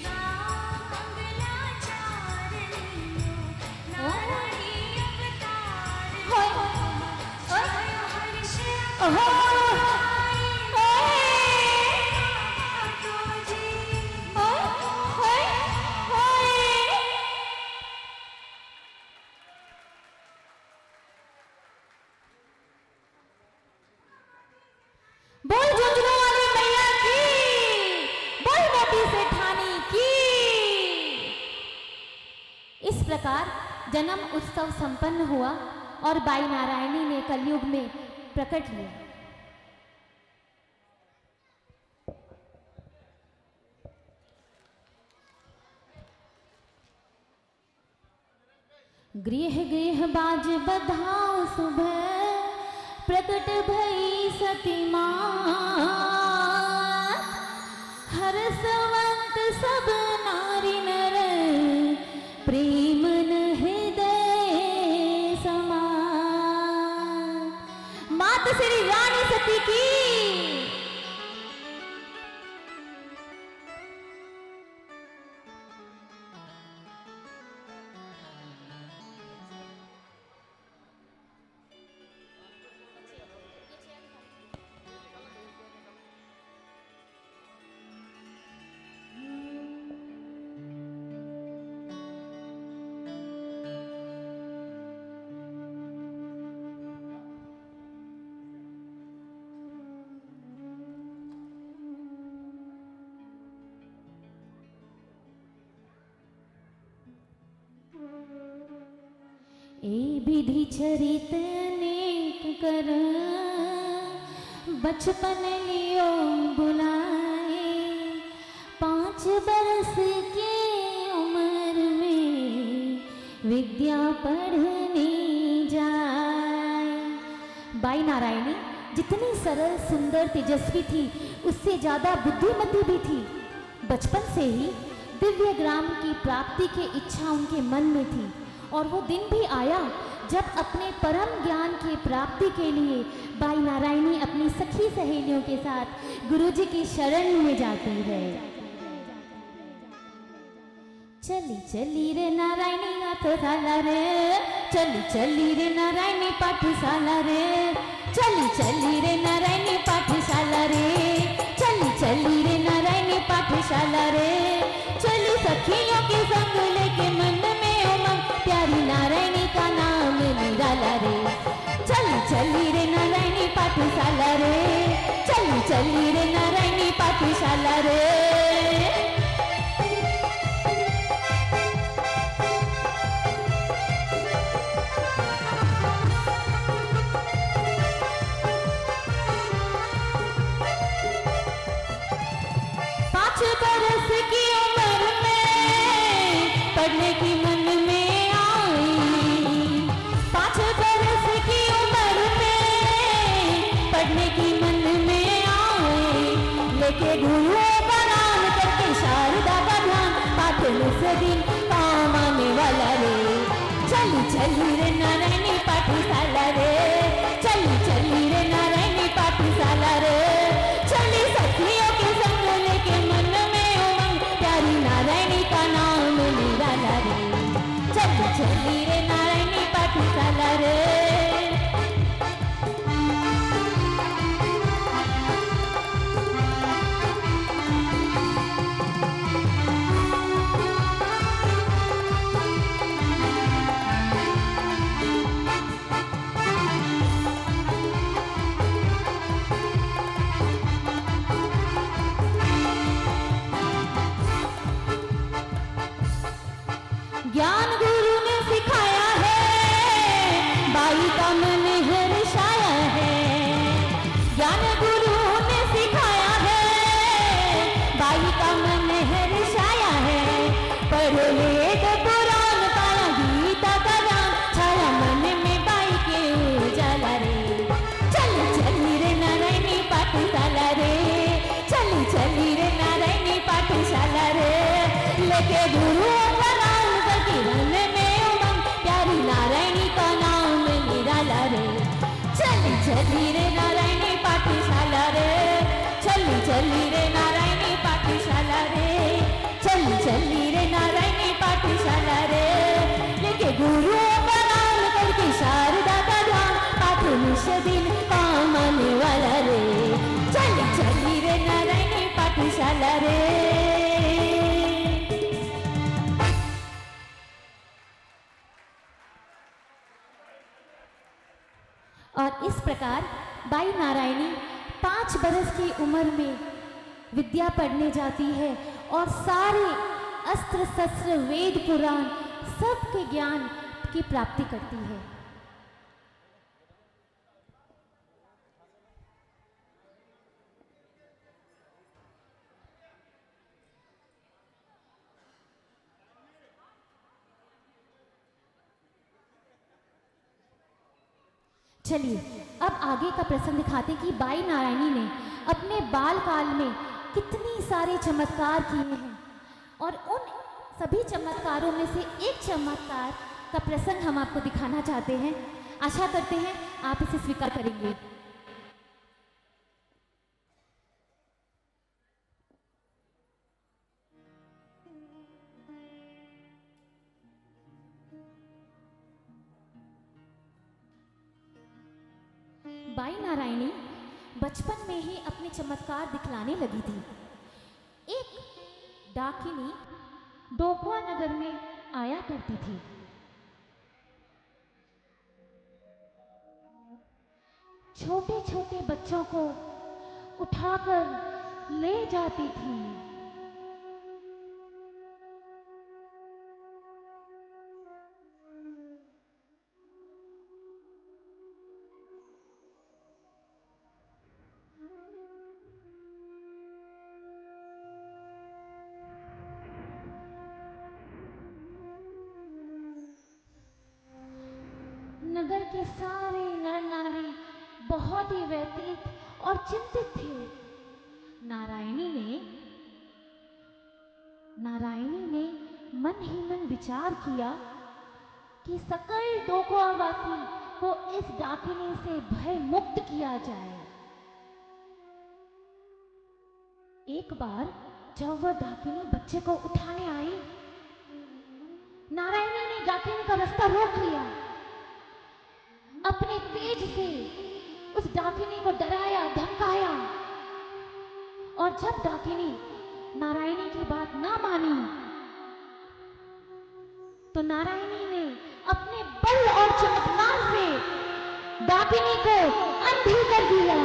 [SPEAKER 2] गाओ मंगलाचार लियो, नारायणी अवतार
[SPEAKER 4] होय
[SPEAKER 2] लोकम,
[SPEAKER 4] ओय
[SPEAKER 2] छायो हर्ष
[SPEAKER 4] ओहो ओय
[SPEAKER 2] बाटो जी।
[SPEAKER 4] ओय होय होय बोल झुंझुनू वाली मैया की, बोल मोती सेठानी की। इस प्रकार जन्म उत्सव संपन्न हुआ और बाई नारायणी ने कलयुग में प्रकट लिया। गृह गृह बाज बधाओ सुबह, प्रकट भई सती माँ, हरसवंत सब नारी नर, प्रेम न हृदय समान। मात श्री रानी सती की। ए विधि चरित अनेक कर बचपन लियो बुलाए, 5 बरस की उम्र में विद्या पढ़ने जाए। बाई नारायणी जितनी सरल सुंदर तेजस्वी थी उससे ज़्यादा बुद्धिमती भी थी। बचपन से ही दिव्य ग्राम की प्राप्ति की इच्छा उनके मन में थी और वो दिन भी आया जब अपने परम ज्ञान की प्राप्ति के लिए बाई नारायणी अपनी सखी सहेलियों के साथ गुरुजी की शरण में जाती है। चली चली रे नारायणी पाठशाला रे, चली चली रे नारायणी पाठशाला रे, चली चली रे नारायणी पाठशाला रे, चली चली रे नारायणी पाठशाला रे। चली सखियों के संग लेके मन में उमंग, प्यारी नारायणी का नाम निराला रे। चली चली रे नारायणी पाठशाला रे, चली चली रे नारायणी पाठशाला रे। बरस की उम्र में पढ़ने की मन में आई, 5 बरस की उम्र में पढ़ने की मन में आई। लेके गुरुओं का नाम करके शारदा का ध्यान, पाठन से दिन काम आने वाला रे। चली चली रे नारायणी पाठशाला रे, चली चली रे नारायणी पाठशाला रे। चली सखियों के संग लेके मन में उमंग, प्यारी नारायणी का नाम निराला रे। चली चली रे नारायणी पाठशाला रे। ज्ञान गुरु ने सिखाया है, बाई का मन हर्षाया है। ज्ञान गुरु ने सिखाया है, बाई का मन हर्षाया है। पढ़ वेद पुराण पाया गीता का ज्ञान, छाया मन में बाई के उजाला रे। चली चली रे नारायणी पाठशाला रे, चली चली रे नारायणी पाठशाला रे। लेके गुरु मन में उमंग, प्यारी नारायणी का नाम निराला रे। चली चली रे नारायणी पाठशाला रे, चली चली रे नारायणी पाठशाला रे, चली चली रे नारायणी पाठशाला रे। लेके गुरुओं का नाम करके शारदा का ध्यान, पाठ निश दिन काम आने वाला रे। चली चली रे नारायणी पाठशाला रे। और इस प्रकार बाई नारायणी 5 बरस की उम्र में विद्या पढ़ने जाती है और सारे अस्त्र शस्त्र वेद पुराण सबके ज्ञान की प्राप्ति करती है। चलिए अब आगे का प्रसंग दिखाते हैं कि बाई नारायणी ने अपने बाल काल में कितनी सारे चमत्कार किए हैं और उन सभी चमत्कारों में से एक चमत्कार का प्रसंग हम आपको दिखाना चाहते हैं। आशा करते हैं आप इसे स्वीकार करेंगे। बाई नारायणी बचपन में ही अपने चमत्कार दिखलाने लगी थी। एक डाकिनी डोकवा नगर में आया करती थी। छोटे छोटे बच्चों को उठाकर ले जाती थी। नगर के सारे नर नारी बहुत ही व्यतीत और चिंतित थे। नारायणी ने मन ही मन विचार किया कि सकल डोकोवासी को इस डाकिनी से भय मुक्त किया जाए। एक बार जब वह डाकिनी बच्चे को उठाने आई, नारायणी ने डाकिनी का रास्ता रोक लिया। अपने तेज से उस डाकिनी को डराया, धमकाया, और जब डाकिनी नारायणी की बात ना मानी तो नारायणी ने अपने बल और चमत्कार से डाकिनी को अंधी कर दिया।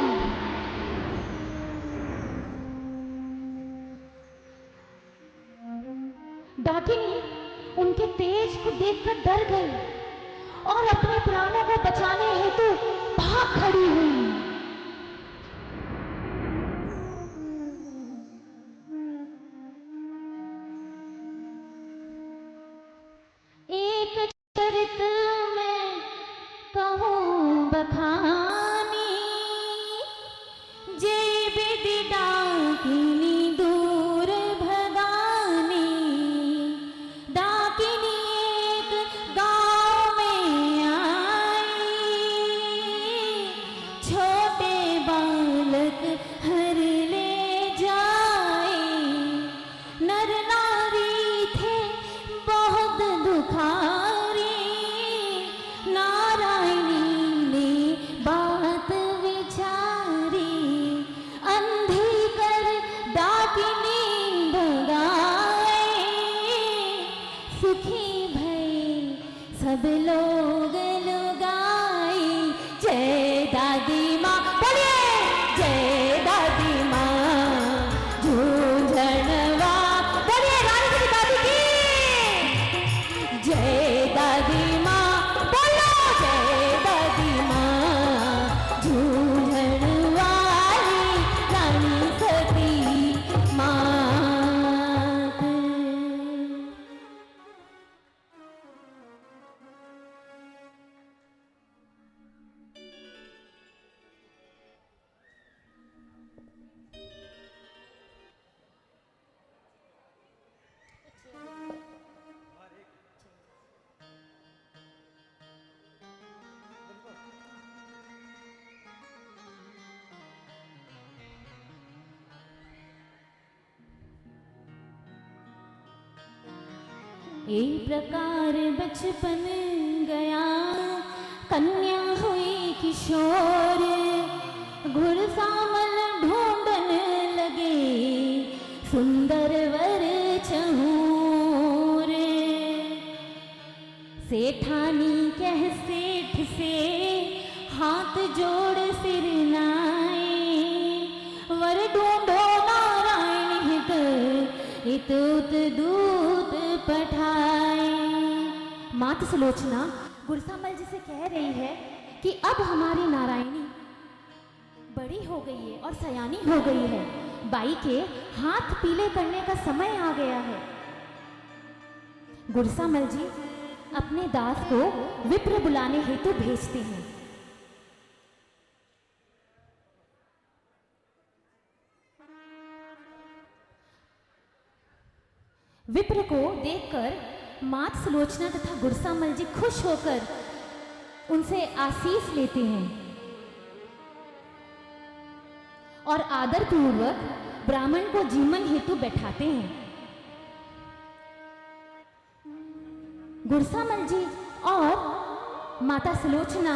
[SPEAKER 4] डाकिनी उनके तेज को देखकर डर गई और अपने प्राणों को बचाने हेतु भाग खड़ी हुई। एक चरित में कहूँ बखानी, जय विधि डाकिनी दूर भगानी। डाकिनी एक गाँव में आई, छोटे बालक हर ले जाए। नर नारी थे बहुत दुखारी, नारायणी ने बात विचारी। अंधी कर डाकिनी भगाए, सुखी भई सब लोग लुगाई। जय दादी माँ, बोलिए जय दादी माँ झूझनवा, बोलिए रानी की दादी की जय। दादी माँ बोलो जय दादी माँ झूझन वाली रानी सती मात। एक प्रकार बचपन गया, कन्या हुई किशोर। घुड़सामल ढूंढन लगे, सुंदर वर चहूर। सेठानी कह सेठ से हाथ जोड़ सिर नाए। वर ढूंढो नारायण हित, इत उत दूत पठाए। मात सुलोचना गुरसामल जी से कह रही है कि अब हमारी नारायणी बड़ी हो गई है और सयानी हो गई है। बाई के हाथ पीले करने का समय आ गया है। गुरसामल जी अपने दास को विप्र बुलाने हेतु भेजते हैं। विप्र को देखकर मात सुलोचना तथा गुरसामल जी खुश होकर उनसे आशीष लेते हैं और आदर पूर्वक ब्राह्मण को जीवन हेतु बैठाते हैं। गुरसामल जी और माता सुलोचना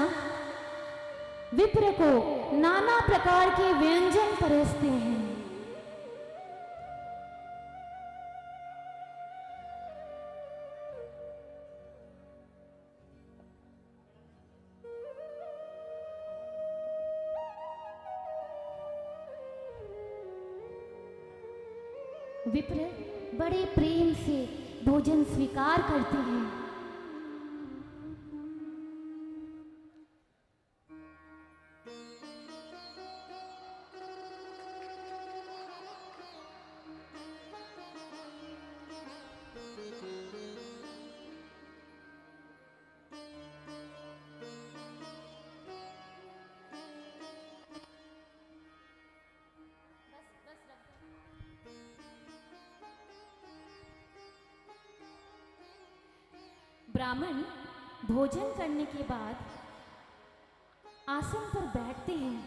[SPEAKER 4] विप्र को नाना प्रकार के व्यंजन परोसते हैं। विप्र बड़े प्रेम से भोजन स्वीकार करते हैं। ब्राह्मण भोजन करने के बाद आसन पर बैठते हैं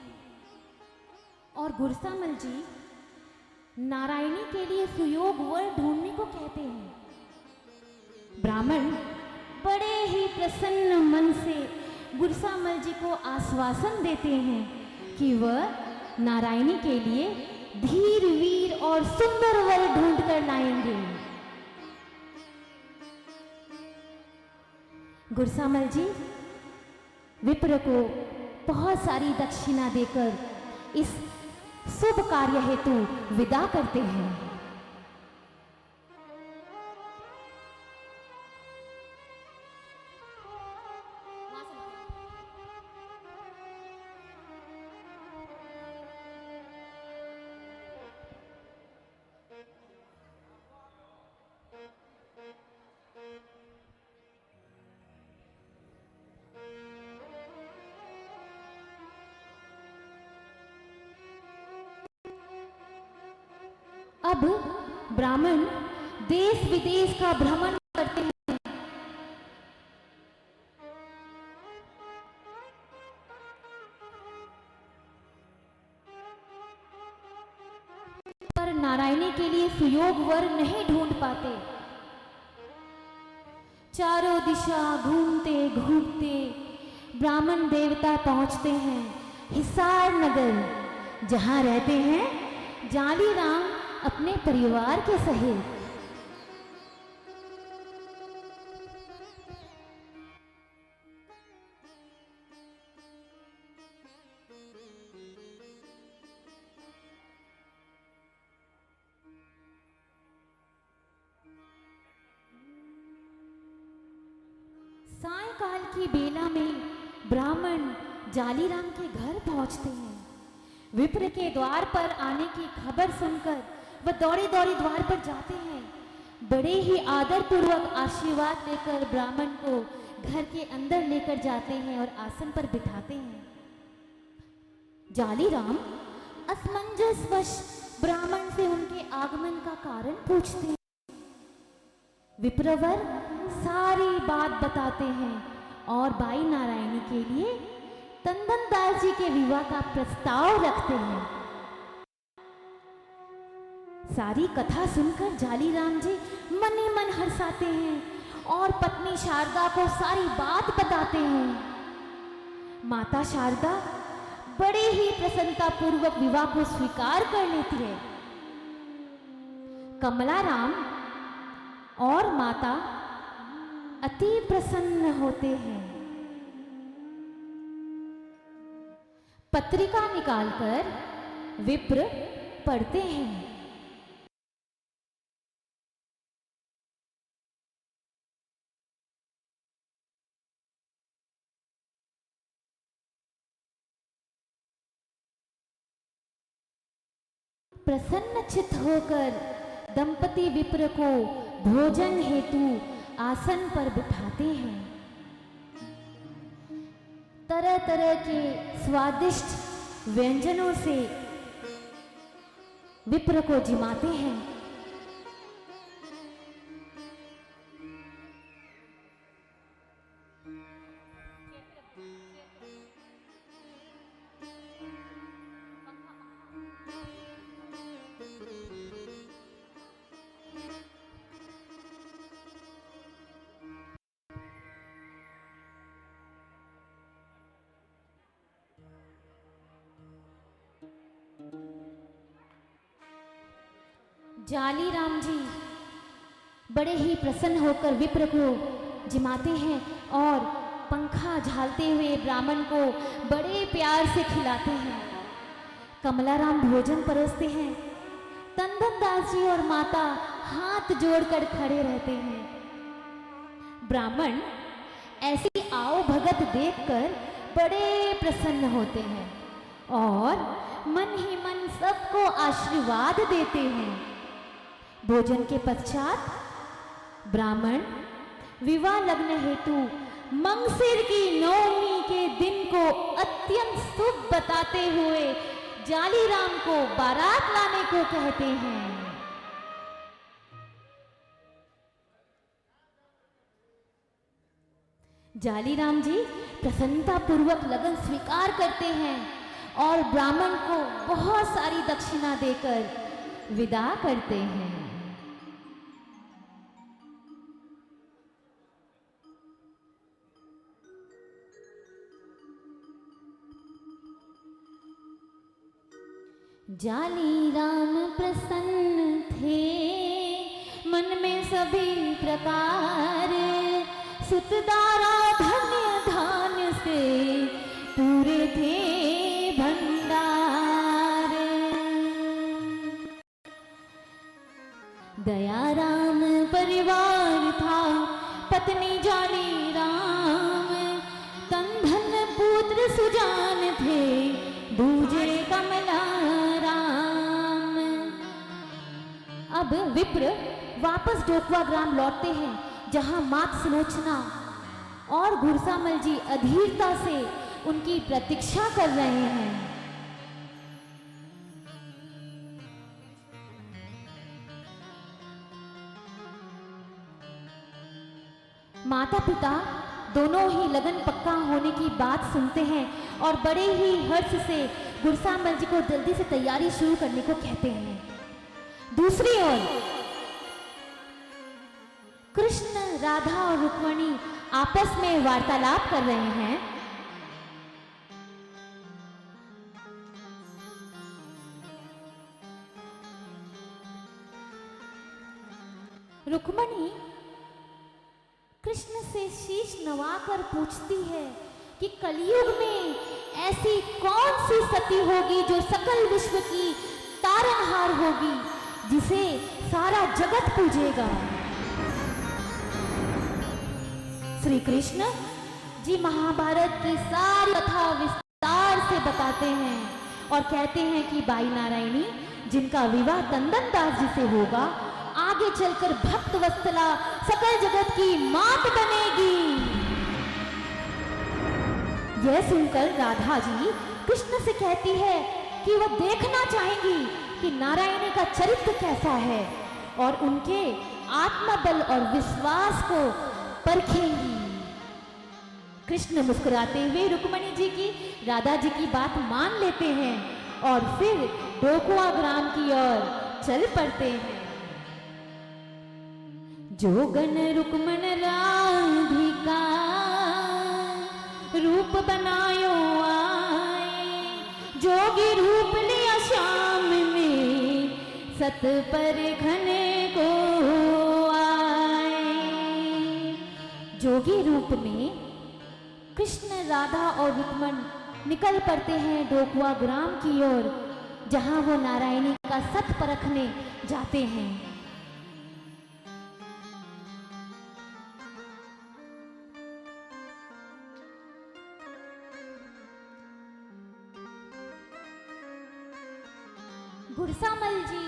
[SPEAKER 4] और गुरसामल जी नारायणी के लिए सुयोग वर ढूंढने को कहते हैं। ब्राह्मण बड़े ही प्रसन्न मन से गुरसामल जी को आश्वासन देते हैं कि वह नारायणी के लिए धीर वीर और सुंदर वर ढूंढ कर लाएंगे। गुरसामल जी विप्र को बहुत सारी दक्षिणा देकर इस शुभ कार्य हेतु विदा करते हैं। अब ब्राह्मण देश विदेश का भ्रमण करते हैं। पर नारायणी के लिए सुयोग वर नहीं ढूंढ पाते। चारों दिशा घूमते घूमते ब्राह्मण देवता पहुंचते हैं हिसार नगर, जहां रहते हैं जाली राम अपने परिवार के सहित। सायंकाल की बेला में ब्राह्मण जालीराम के घर पहुंचते हैं। विप्र के द्वार पर आने की खबर सुनकर वह दौड़े दौड़े द्वार पर जाते हैं। बड़े ही आदर पूर्वक आशीर्वाद लेकर ब्राह्मण को घर के अंदर लेकर जाते हैं और आसन पर बिठाते हैं। जालीराम असमंजसवश ब्राह्मण से उनके आगमन का कारण पूछते हैं। विप्रवर सारी बात बताते हैं और बाई नारायणी के लिए तंदनदास जी के विवाह का प्रस्ताव रखते हैं। सारी कथा सुनकर जालीराम जी मन ही मन हर्षाते हैं और पत्नी शारदा को सारी बात बताते हैं। माता शारदा बड़े ही प्रसन्नता पूर्वक विवाह को स्वीकार कर लेती है। कमलाराम और माता अति प्रसन्न होते हैं। पत्रिका निकालकर विप्र पढ़ते हैं। प्रसन्नचित्त होकर दंपति विप्र को भोजन हेतु आसन पर बिठाते हैं। तरह तरह के स्वादिष्ट व्यंजनों से विप्र को जिमाते हैं। जालीराम जी बड़े ही प्रसन्न होकर विप्र को जिमाते हैं और पंखा झालते हुए ब्राह्मण को बड़े प्यार से खिलाते हैं। कमलाराम भोजन परोसते हैं। तंदनदास जी और माता हाथ जोड़कर खड़े रहते हैं। ब्राह्मण ऐसी आओ भगत देखकर बड़े प्रसन्न होते हैं और मन ही मन सबको आशीर्वाद देते हैं। भोजन के पश्चात ब्राह्मण विवाह लग्न हेतु मंगसिर की नवमी के दिन को अत्यंत शुभ बताते हुए जालीराम को बारात लाने को कहते हैं। जालीराम जी प्रसन्नता पूर्वक लगन स्वीकार करते हैं और ब्राह्मण को बहुत सारी दक्षिणा देकर विदा करते हैं। जालीराम प्रसन्न थे मन में सभी प्रकार, सुतदारा धन्य धान से पूरे थे भंडार। दयाराम परिवार था पत्नी जालीराम, तन धन पुत्र सुजान थे दूजे कमला राम। अब विप्र वापस डोकवा ग्राम लौटते हैं, जहां मात सुलोचना और घुड़सामल जी अधीरता से उनकी प्रतीक्षा कर रहे हैं। माता पिता दोनों ही लगन पक्का होने की बात सुनते हैं और बड़े ही हर्ष से घुड़सामल जी को जल्दी से तैयारी शुरू करने को कहते हैं। दूसरी ओर कृष्ण, राधा और रुक्मिणी आपस में वार्तालाप कर रहे हैं। रुक्मिणी कृष्ण से शीश नवाकर पूछती है कि कलयुग में ऐसी कौन सी सती होगी जो सकल विश्व की तारनहार होगी, जिसे सारा जगत पूजेगा। श्री कृष्ण जी महाभारत की सारी कथा विस्तार से बताते हैं और कहते हैं कि बाई नारायणी जिनका विवाह तंदन दास जी से होगा, आगे चलकर भक्त वत्सला सकल जगत की मात बनेगी। यह सुनकर राधा जी कृष्ण से कहती है कि वह देखना चाहेंगी कि नारायणी का चरित्र कैसा है और उनके आत्मबल और विश्वास को परखेंगी। कृष्ण मुस्कुराते हुए रुक्मिणी जी की, राधा जी की बात मान लेते हैं और फिर डोकवा ग्राम की ओर चल पड़ते हैं। जोगन रुक्मन राधिका रूप बनायो आए, जोगी रूप लिया श्याम में सत पर घने को आए। जोगी रूप में कृष्ण, राधा और रुक्मन निकल पड़ते हैं डोकवा ग्राम की ओर, जहां वो नारायणी का सत परखने जाते हैं। घुड़सामल जी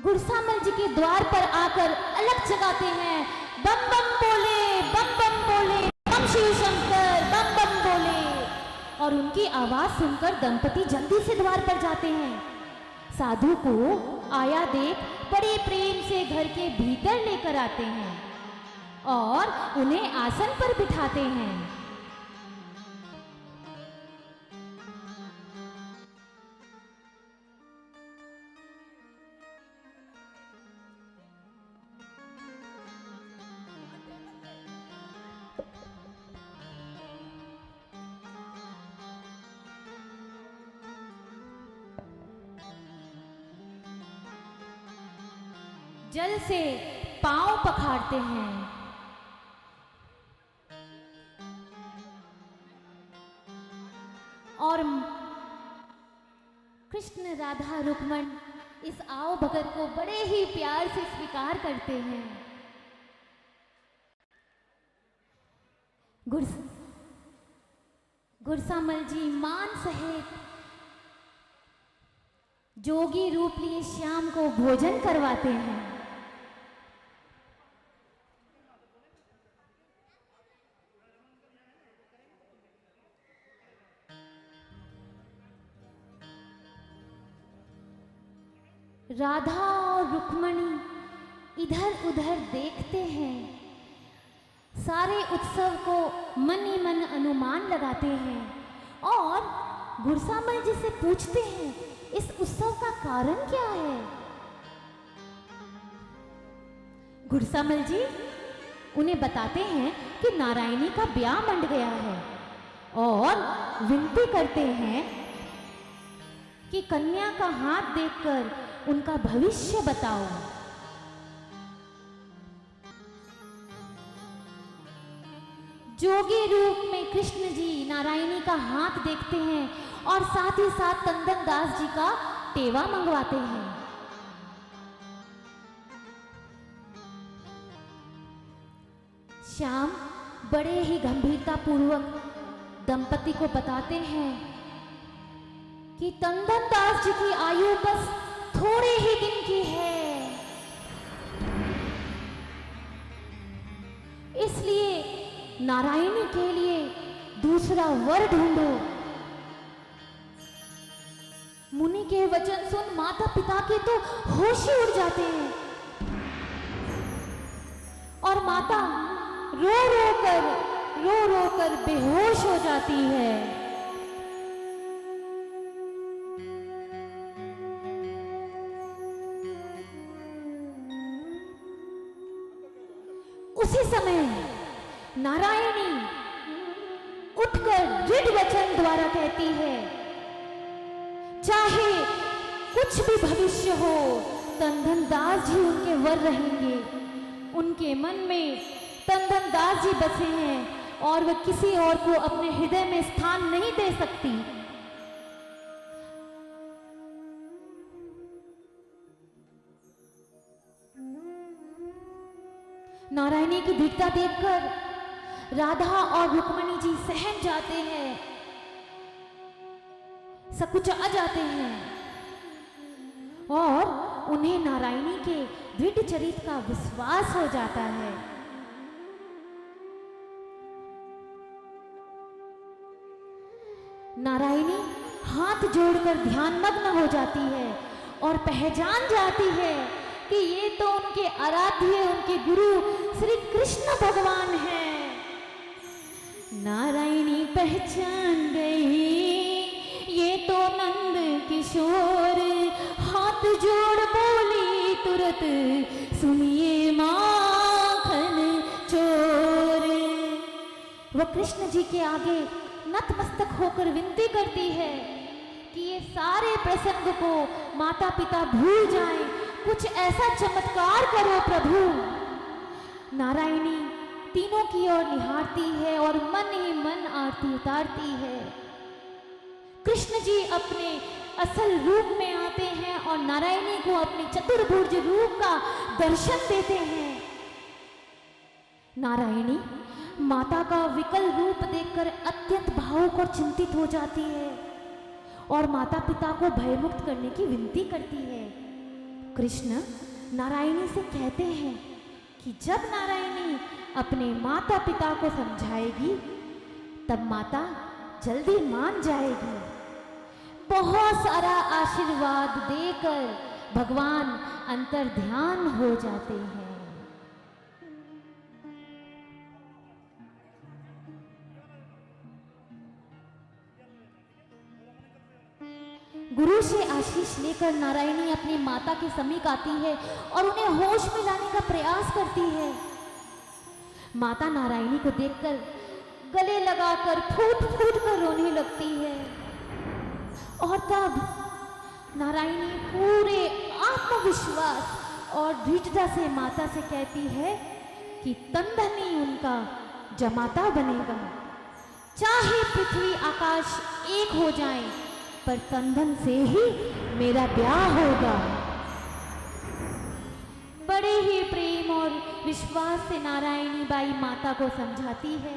[SPEAKER 4] घुड़सामल जी के द्वार पर आकर अलग जगाते हैं, बम बम बोले, बम बम बोले, बम शिव शंकर, बम बम बोले। और उनकी आवाज सुनकर दंपति जल्दी से द्वार पर जाते हैं। साधु को आया देख बड़े प्रेम से घर के भीतर लेकर आते हैं और उन्हें आसन पर बिठाते हैं। जल से पांव पखारते हैं। और कृष्ण, राधा, रुक्मन इस आओ भगत को बड़े ही प्यार से स्वीकार करते हैं। घुड़सामल जी मान सहित जोगी रूप लिए श्याम को भोजन करवाते हैं। राधा और रुक्मणी इधर उधर देखते हैं, सारे उत्सव को मन ही मन अनुमान लगाते हैं और घुड़सामल जी से पूछते हैं इस उत्सव का कारण क्या है। घुड़सामल जी उन्हें बताते हैं कि नारायणी का ब्याह मंड गया है और विनती करते हैं कि कन्या का हाथ देखकर उनका भविष्य बताओ। जोगी रूप में कृष्ण जी नारायणी का हाथ देखते हैं और साथ ही साथ तंदन दास जी का टेवा मंगवाते हैं। श्याम बड़े ही गंभीरता पूर्वक दंपति को बताते हैं कि तंदन दास जी की आयु बस थोड़े ही दिन की है, इसलिए नारायणी के लिए दूसरा वर ढूंढो। मुनि के वचन सुन माता पिता के तो होश ही उड़ जाते हैं और माता रो रो कर बेहोश हो जाती है। उसी समय नारायणी उठकर दृढ़ वचन द्वारा कहती है, चाहे कुछ भी भविष्य हो तंदन दास जी उनके वर रहेंगे। उनके मन में तंदन दास जी बसे हैं और वह किसी और को अपने हृदय में स्थान नहीं दे सकती। नारायणी की दृढ़ता देखकर राधा और रुक्मणी जी सहम जाते हैं, सकुचा जाते हैं और उन्हें नारायणी के दृढ़ चरित्र का विश्वास हो जाता है। नारायणी हाथ जोड़कर ध्यानमग्न हो जाती है और पहचान जाती है कि ये तो उनके आराध्य, उनके गुरु श्री कृष्ण भगवान हैं। नारायणी पहचान गई ये तो नंद किशोर, हाथ जोड़ बोली तुरंत सुनिए माखन चोर। वह कृष्ण जी के आगे नतमस्तक होकर विनती करती है कि ये सारे प्रसंग को माता पिता भूल जाएं, कुछ ऐसा चमत्कार करो प्रभु। नारायणी तीनों की ओर निहारती है और मन ही मन आरती उतारती है। कृष्ण जी अपने असल रूप में आते हैं और नारायणी को अपने चतुर्भुज रूप का दर्शन देते हैं। नारायणी माता का विकल रूप देखकर अत्यंत भावुक और चिंतित हो जाती है और माता पिता को भयमुक्त करने की विनती करती है। कृष्ण नारायणी से कहते हैं कि जब नारायणी अपने माता पिता को समझाएगी तब माता जल्दी मान जाएगी। बहुत सारा आशीर्वाद देकर भगवान अंतर ध्यान हो जाते हैं। गुरु से आशीष लेकर नारायणी अपनी माता के समीप आती है और उन्हें होश में लाने का प्रयास करती है। माता नारायणी को देखकर गले लगाकर फूट फूट कर रोने लगती है और तब नारायणी पूरे आत्मविश्वास और दृढ़ता से माता से कहती है कि तंदन ही उनका जमाता बनेगा। चाहे पृथ्वी आकाश एक हो जाए पर तंदन से ही मेरा ब्याह होगा। बड़े ही प्रेम और विश्वास से नारायणी बाई माता को समझाती है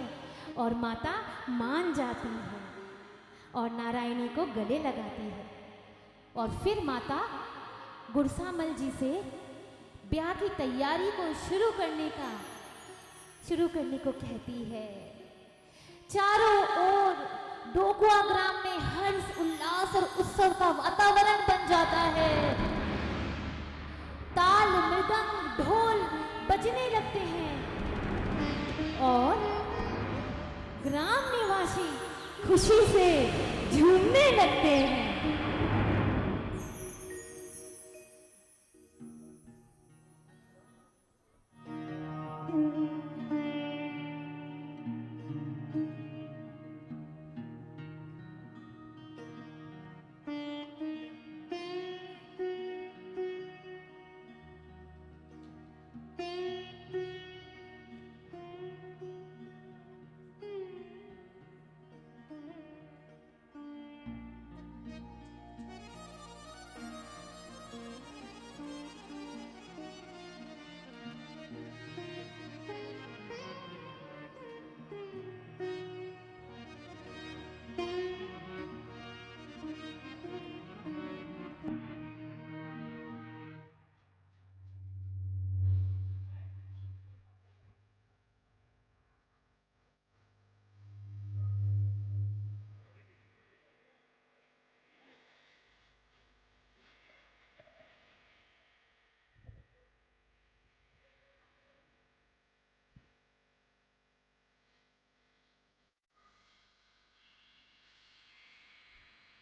[SPEAKER 4] और माता मान जाती है और नारायणी को गले लगाती है और फिर माता घुड़सामल जी से ब्याह की तैयारी को शुरू करने को कहती है। चारों ओर ढोकुआ ग्राम में हर्ष उल्लास और उत्सव का वातावरण बन जाता है। ढोल बजने लगते हैं और ग्राम निवासी खुशी से झूमने लगते हैं।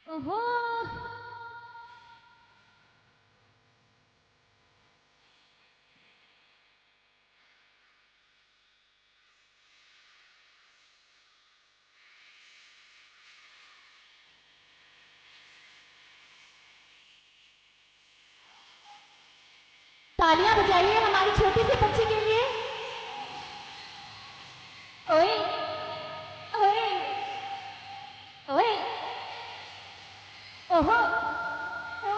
[SPEAKER 4] ओहो, तालियां बजाइए हमारी छोटी सी बच्ची के लिए। ओए ओए ओए ओहो ओ।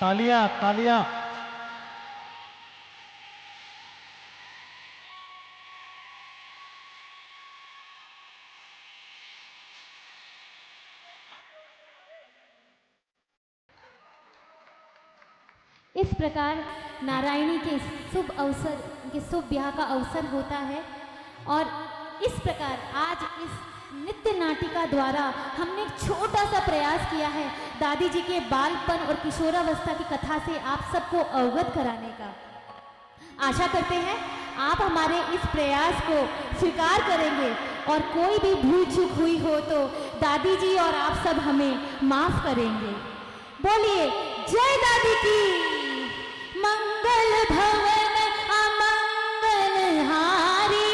[SPEAKER 3] तालियां तालियां।
[SPEAKER 4] इस प्रकार नारायणी के शुभ अवसर के शुभ ब्याह का अवसर होता है और इस प्रकार आज इस नृत्य नाटिका द्वारा हमने एक छोटा सा प्रयास किया है दादी जी के बालपन और किशोरावस्था की कथा से आप सबको अवगत कराने का। आशा करते हैं आप हमारे इस प्रयास को स्वीकार करेंगे और कोई भी भूल चूक हुई हो तो दादी जी और आप सब हमें माफ करेंगे। बोलिए जय दादी की। मंगल भवन अमंगल हारी,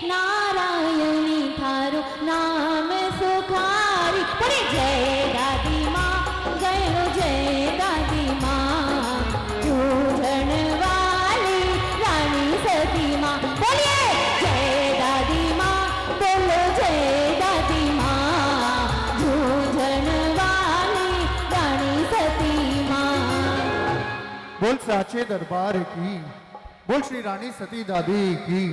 [SPEAKER 4] नारायणी थारो नाम सुखारी। बोलिए जय दादी माँ, जय हो जय दादी माँ, जूझन वाली रानी सती माँ। बोलिए जय दादी माँ, बोलो जय दादी माँ, जूझन वाली रानी सती माँ।
[SPEAKER 6] बोल साचे दरबार की, बोल श्री रानी सती दादी की।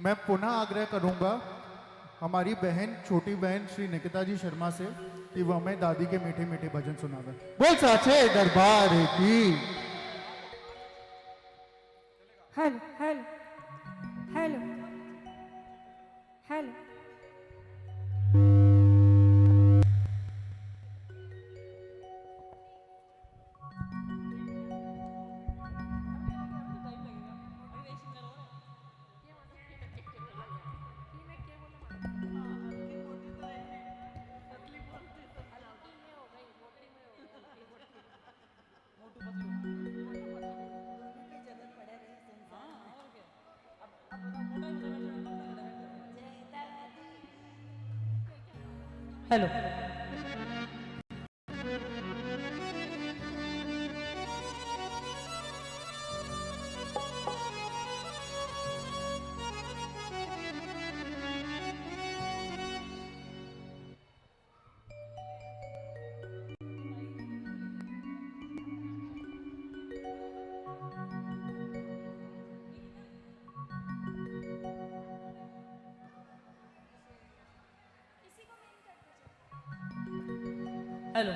[SPEAKER 6] मैं पुनः आग्रह करूंगा हमारी बहन, छोटी बहन श्री निकिता जी शर्मा से कि वह हमें दादी के मीठे मीठे भजन सुनावे। बोल साचे दरबार की।
[SPEAKER 2] Hello hello hello hello.
[SPEAKER 3] Hello.
[SPEAKER 8] Hello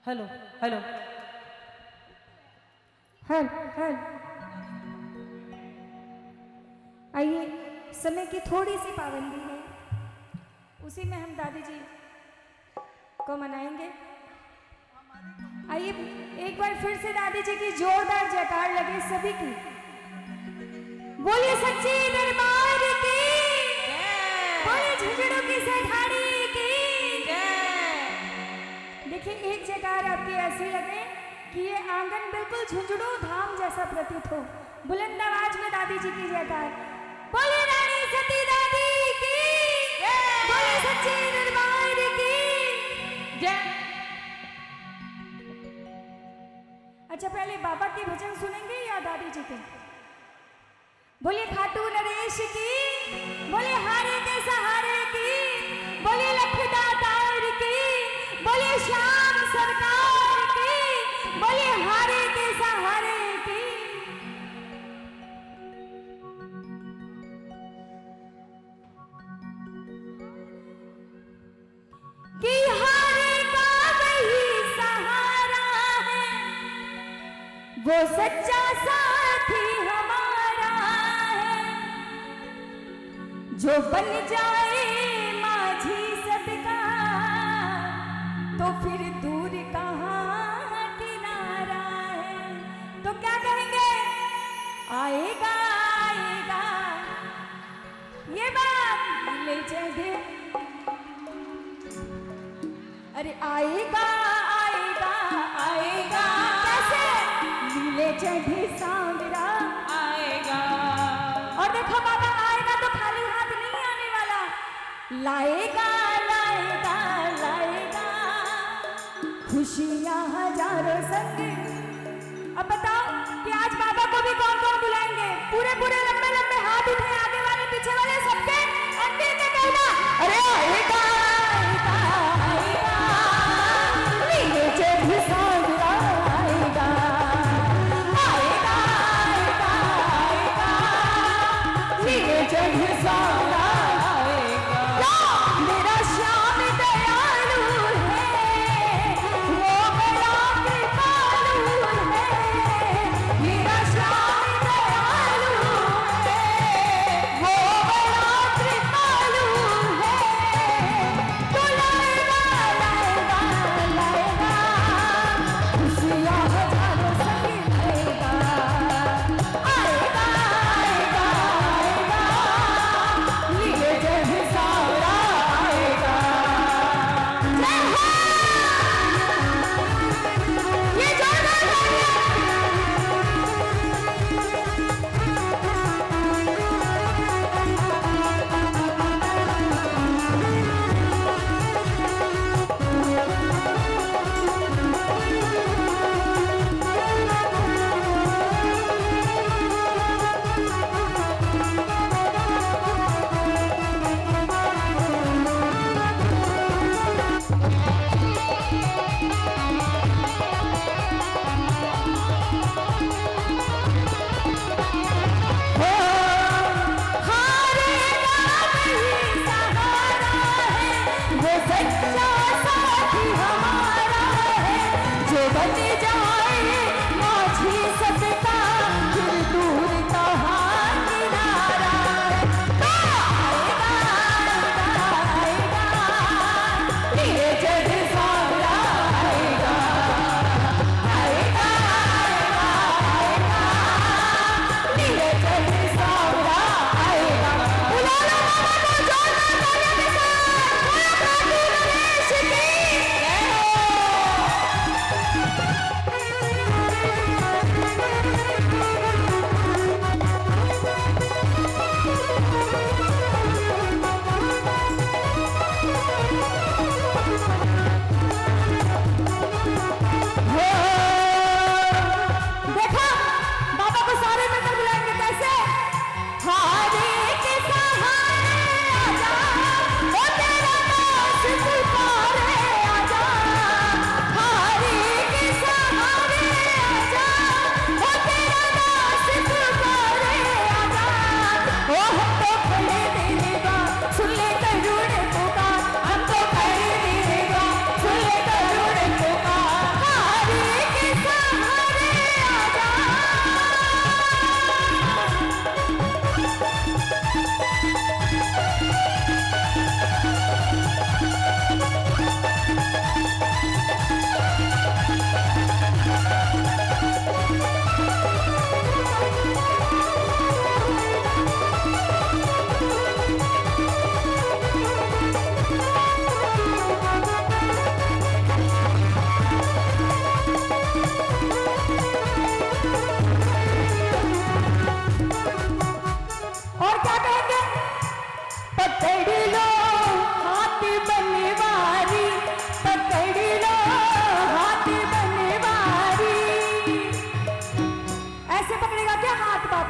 [SPEAKER 8] hello hello
[SPEAKER 2] हल हल आइए, समय की थोड़ी सी पाबंदी है, उसी में हम दादी जी को मनाएंगे। आइए एक बार फिर से दादी जी की जोरदार जयकार लगे सभी की। बोलिए सच्चे दरबार की, बोलिए झुंझुनू की सेठानी की। देखिए एक जयकार आपकी ऐसी लगे कि ये आंगन बिल्कुल झुंझुनू धाम जैसा प्रतीत हो। बुलंद आवाज में दादी जी की जयकार। बोलिए रानी सती दादी की, बोलिए सच्चे दरबार की जय। अच्छा पहले बाबा के भजन सुनेंगे या दादी जी के? बोलिए खाटू नरेश की, बोलिए हारे के सहारे की, बोलिए लखदा तार की, बोलिए श्याम सरकार की, बोलिए हारे के सहारे की। कि हारे का वही सहारा है, वो सच्चा साथी हमारा है, जो बन जाए माझी सबका तो फिर दूर कहाँ किनारा है। तो क्या कहेंगे? आएगा आएगा, ये बात ले चले। अरे आएगा आएगा आएगा, कैसे? नीले चढ़े सांवरा आएगा। और देखो बाबा आएगा तो खाली हाथ नहीं आने वाला, लाएगा लाएगा लाएगा खुशियां हजारों संग। अब बताओ कि आज बाबा को भी कौन कौन बुलाएंगे? पूरे पूरे लंबे लंबे हाथ उठे, आगे वाले पीछे वाले सबके अंदर में कहना अरे आएगा आएगा आएगा, नीले चढ़े सांवरा आएगा, आएगा आएगा आएगा, नीले चढ़े सांवरा आएगा। मेरा श्याम दयालु है, वो बड़ा कृपालु है, मेरा श्याम दयालु है,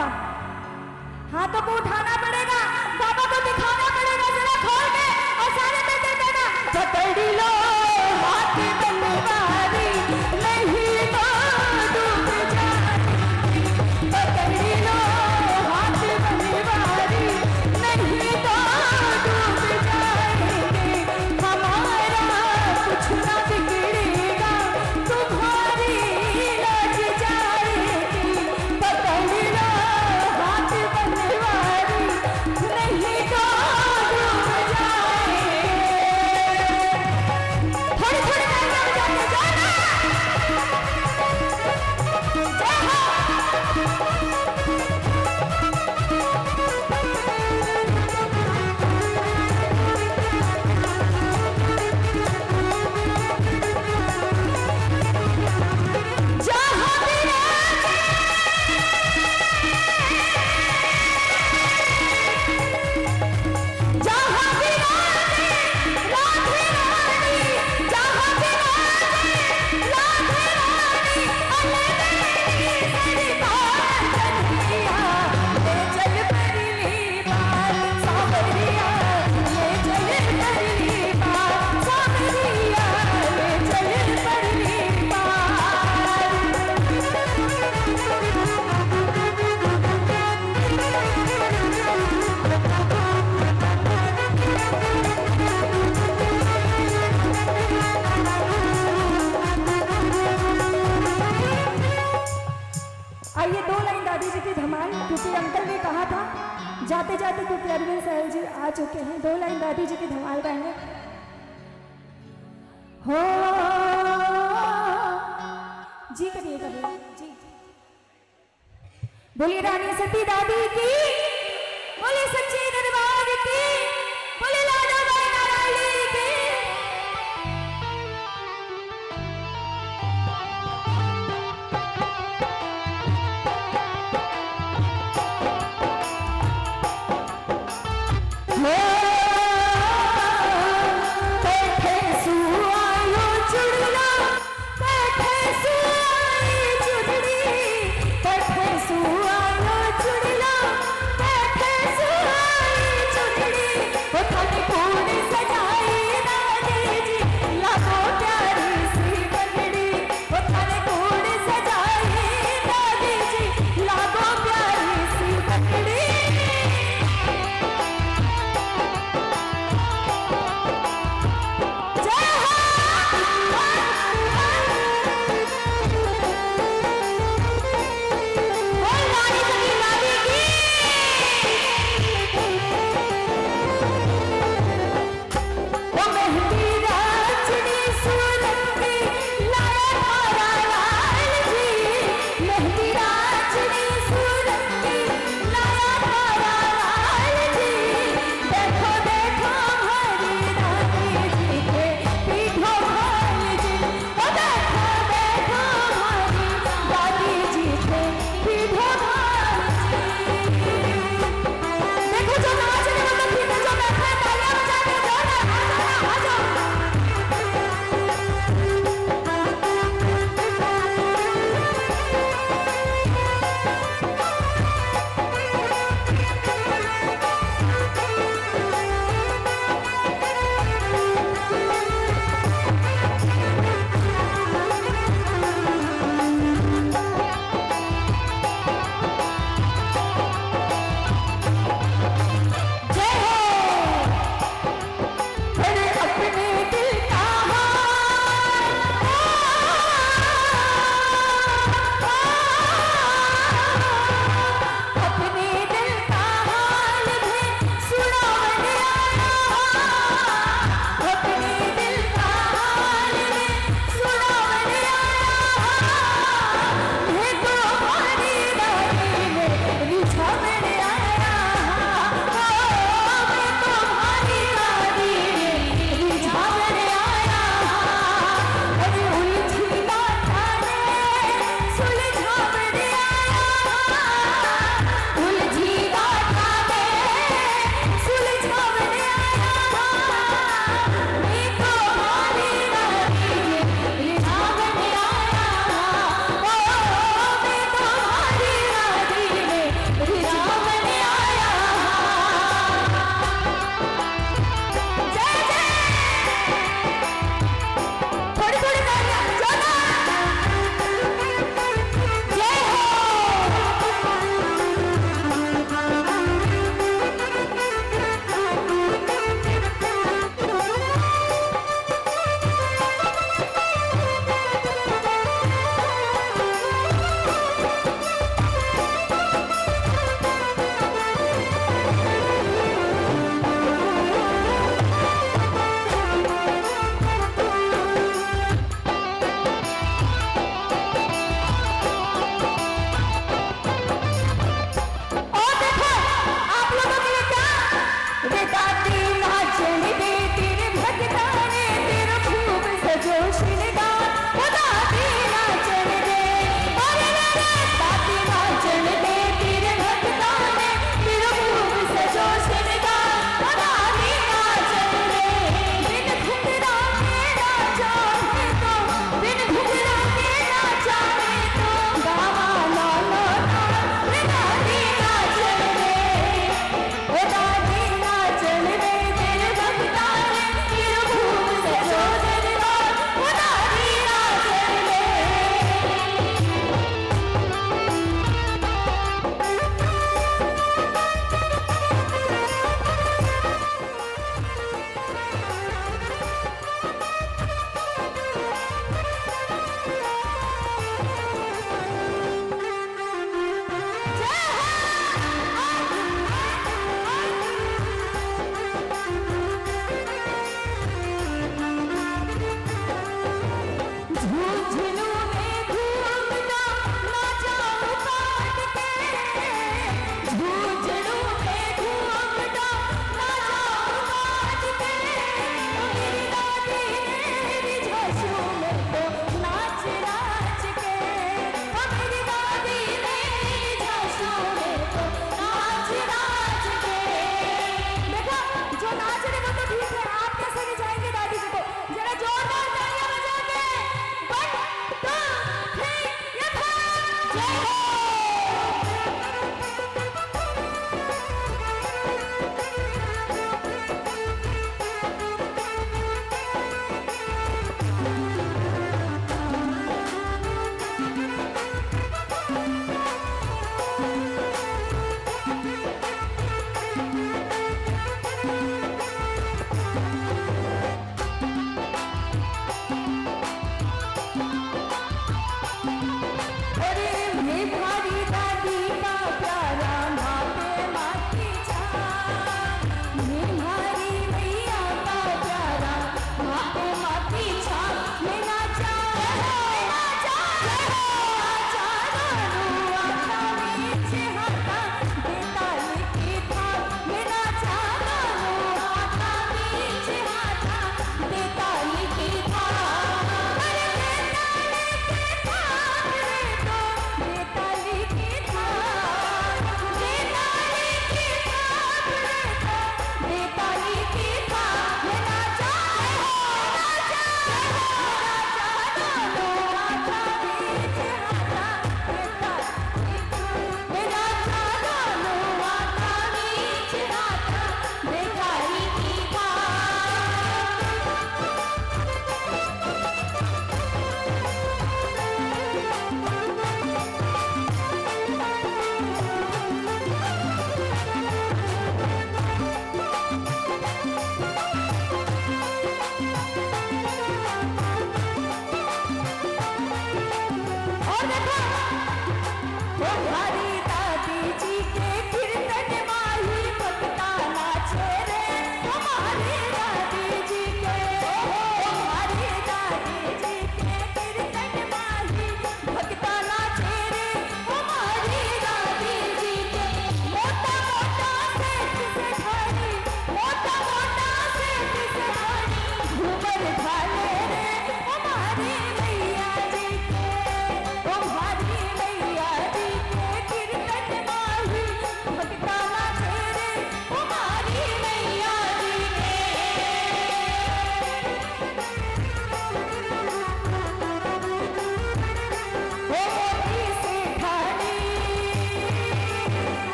[SPEAKER 2] पापा। हाथों को उठाना पड़ेगा, पापा को दिखाना पड़ेगा, जरा खोल के और सारे मिलकर कहना, पकड़ लो हाथ तलवारी नहीं तो डूब जाएंगे, पकड़ लो हाथ तलवारी नहीं तो डूब जाएंगे, हमारा कुछ ना बिगड़ेगा तुम्हारी लज जाएगी, पकड़ लो हाथ तलवारी नहीं तो डूब जाएंगे। थोड़ी थोड़ी देर में जाके जाना। जय हो। जहाँ भी रहते जहाँ भी रहते राधे रानी, जहाँ भी रहते राधे रानी, अलबेली सरदार कन्हैया ले चल परली बार, सांवरिया ले चल परली बार, सांवरिया ले चल परली आइए 2 लाइन दादी जी की धमाल, क्योंकि अंकल ने कहा था जाते जाते क्योंकि अरविंद सहल जी आ चुके हैं, 2 लाइन दादी जी की धमाल गाएंगे। हो जी करिए करिए जी। बोलिए रानी सती दादी की, बोलिए सच्चे दरबार की, बोलिए लाडो भाई नारायणी की। बैठे सुआयो चुड़ला, बैठे सुआई चुड़ड़ी, बैठे सुआयो चुड़ला, बैठे सुआई चुड़ड़ी,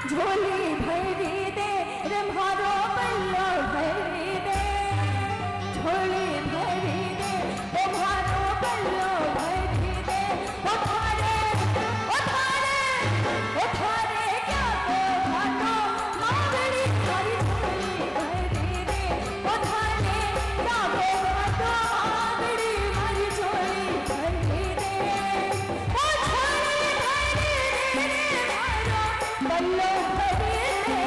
[SPEAKER 2] झोली भरी दे रे मारो बल्लो भरी दे झोली भरी दे रे मारो बल्लो भरी दे ओ थारे क्या को घाटो मांगड़ी थारी झोली भरी दे ओ थारे क्या को घाटो मांगड़ी मारी झोली भरी दे ओ झोली भरी दे रे मारो बल्लो भरी दे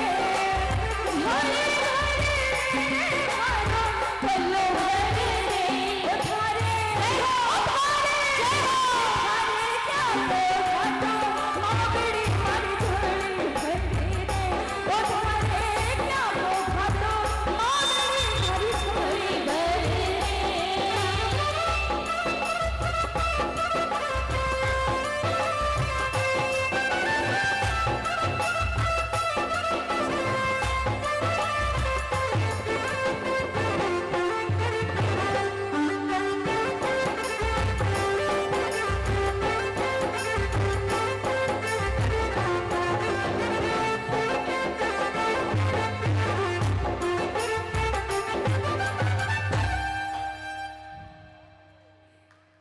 [SPEAKER 2] झोली भरी दे रे मारो बल्लो भरी दे ओ थारे क्या को घाटो मांगड़ी मारी झोली भरी दे ओ थारे क्या को घाटो मांगड़ी मारी झोली भरी दे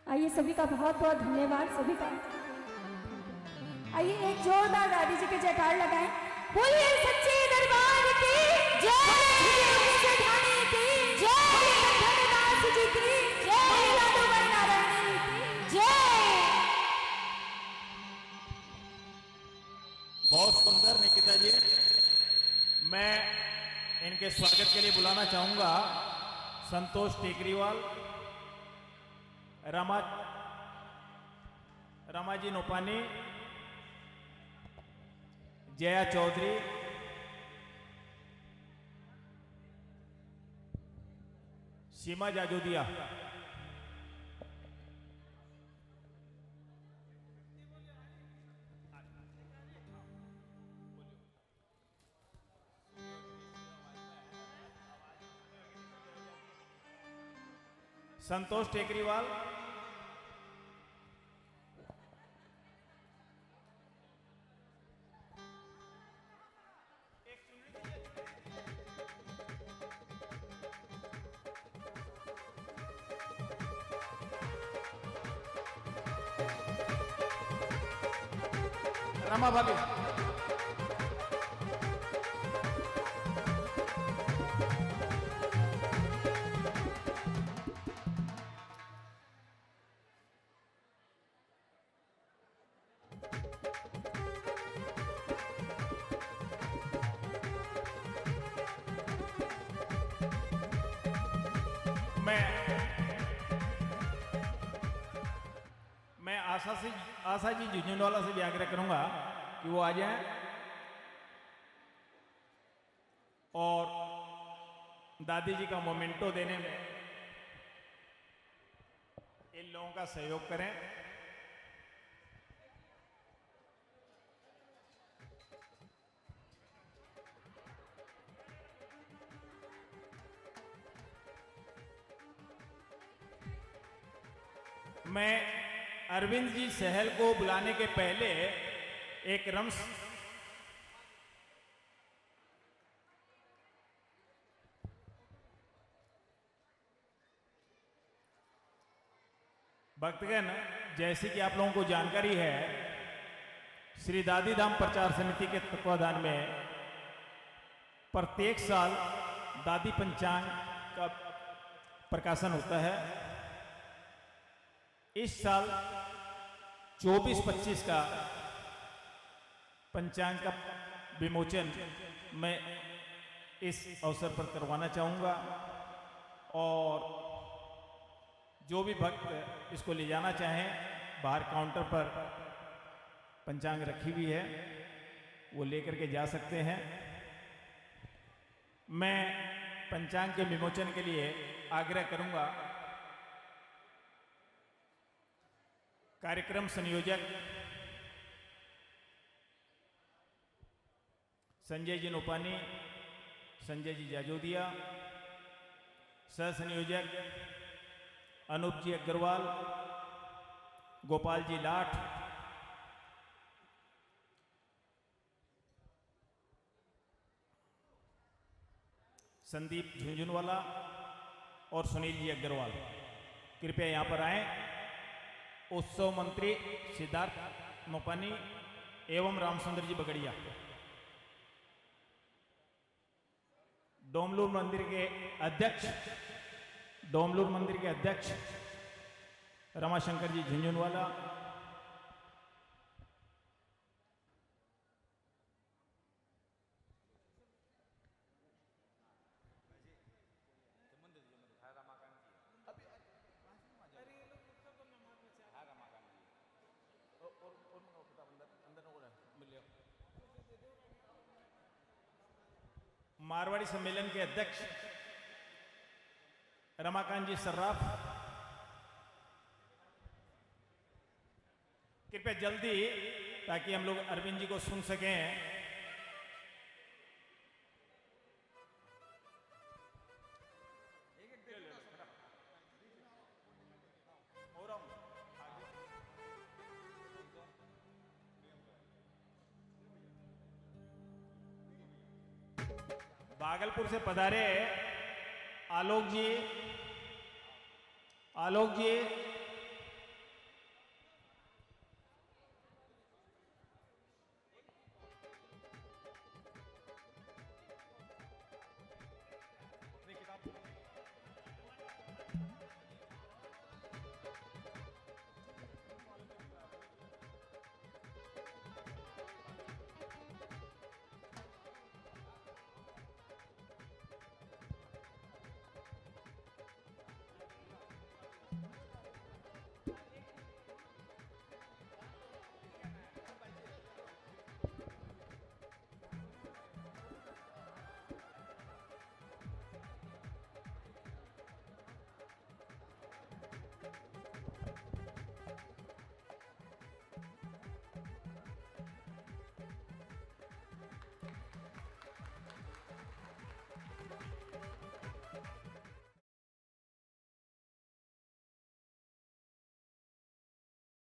[SPEAKER 2] आइए सभी का बहुत बहुत धन्यवाद सभी का। आइए एक जोरदार दादी जी के जयकार लगाएं। बोलिए सच्चे दरबार की जय, सेठानी की जय, धनदास जी की जय, लाडूबाई नारायणी की जय।
[SPEAKER 1] बहुत सुंदर निकिता जी। मैं इनके स्वागत के लिए बुलाना चाहूंगा संतोष टेकरीवाल, रमाजी नोपानी, जया चौधरी, सीमा जाजोदिया। संतोष टेकरीवाल, रमा भाभी, मैं आशा जी झुंझुनवाला से भी आग्रह करूंगा कि वो आ जाएं और दादी जी का मोमेंटो देने में इन लोगों का सहयोग करें। मैं अरविंद जी सहल को बुलाने के पहले एक रम्स भक्तगण, जैसे कि आप लोगों को जानकारी है, श्री दादी धाम प्रचार समिति के तत्वाधान में प्रत्येक साल दादी पंचांग का प्रकाशन होता है। इस साल 24-25 का पंचांग का विमोचन मैं इस अवसर पर करवाना चाहूँगा और जो भी भक्त इसको ले जाना चाहें, बाहर काउंटर पर पंचांग रखी हुई है, वो लेकर के जा सकते हैं। मैं पंचांग के विमोचन के लिए आग्रह करूँगा कार्यक्रम संयोजक संजय जी नोपानी, संजय जी जाजोदिया, सह संयोजक अनूप जी अग्रवाल, गोपाल जी लाठ, संदीप झुंझुनवाला और सुनील जी अग्रवाल कृपया यहाँ पर आए। उत्सव मंत्री सिद्धार्थ मोपानी एवं रामचंद्र जी बगड़िया, डोमलूर मंदिर के अध्यक्ष रमाशंकर जी झुंझुनवाला, मारवाड़ी सम्मेलन के अध्यक्ष रमाकांत जी सर्राफ, कृपया जल्दी ताकि हम लोग अरविंद जी को सुन सकें। भागलपुर से पधारे आलोक जी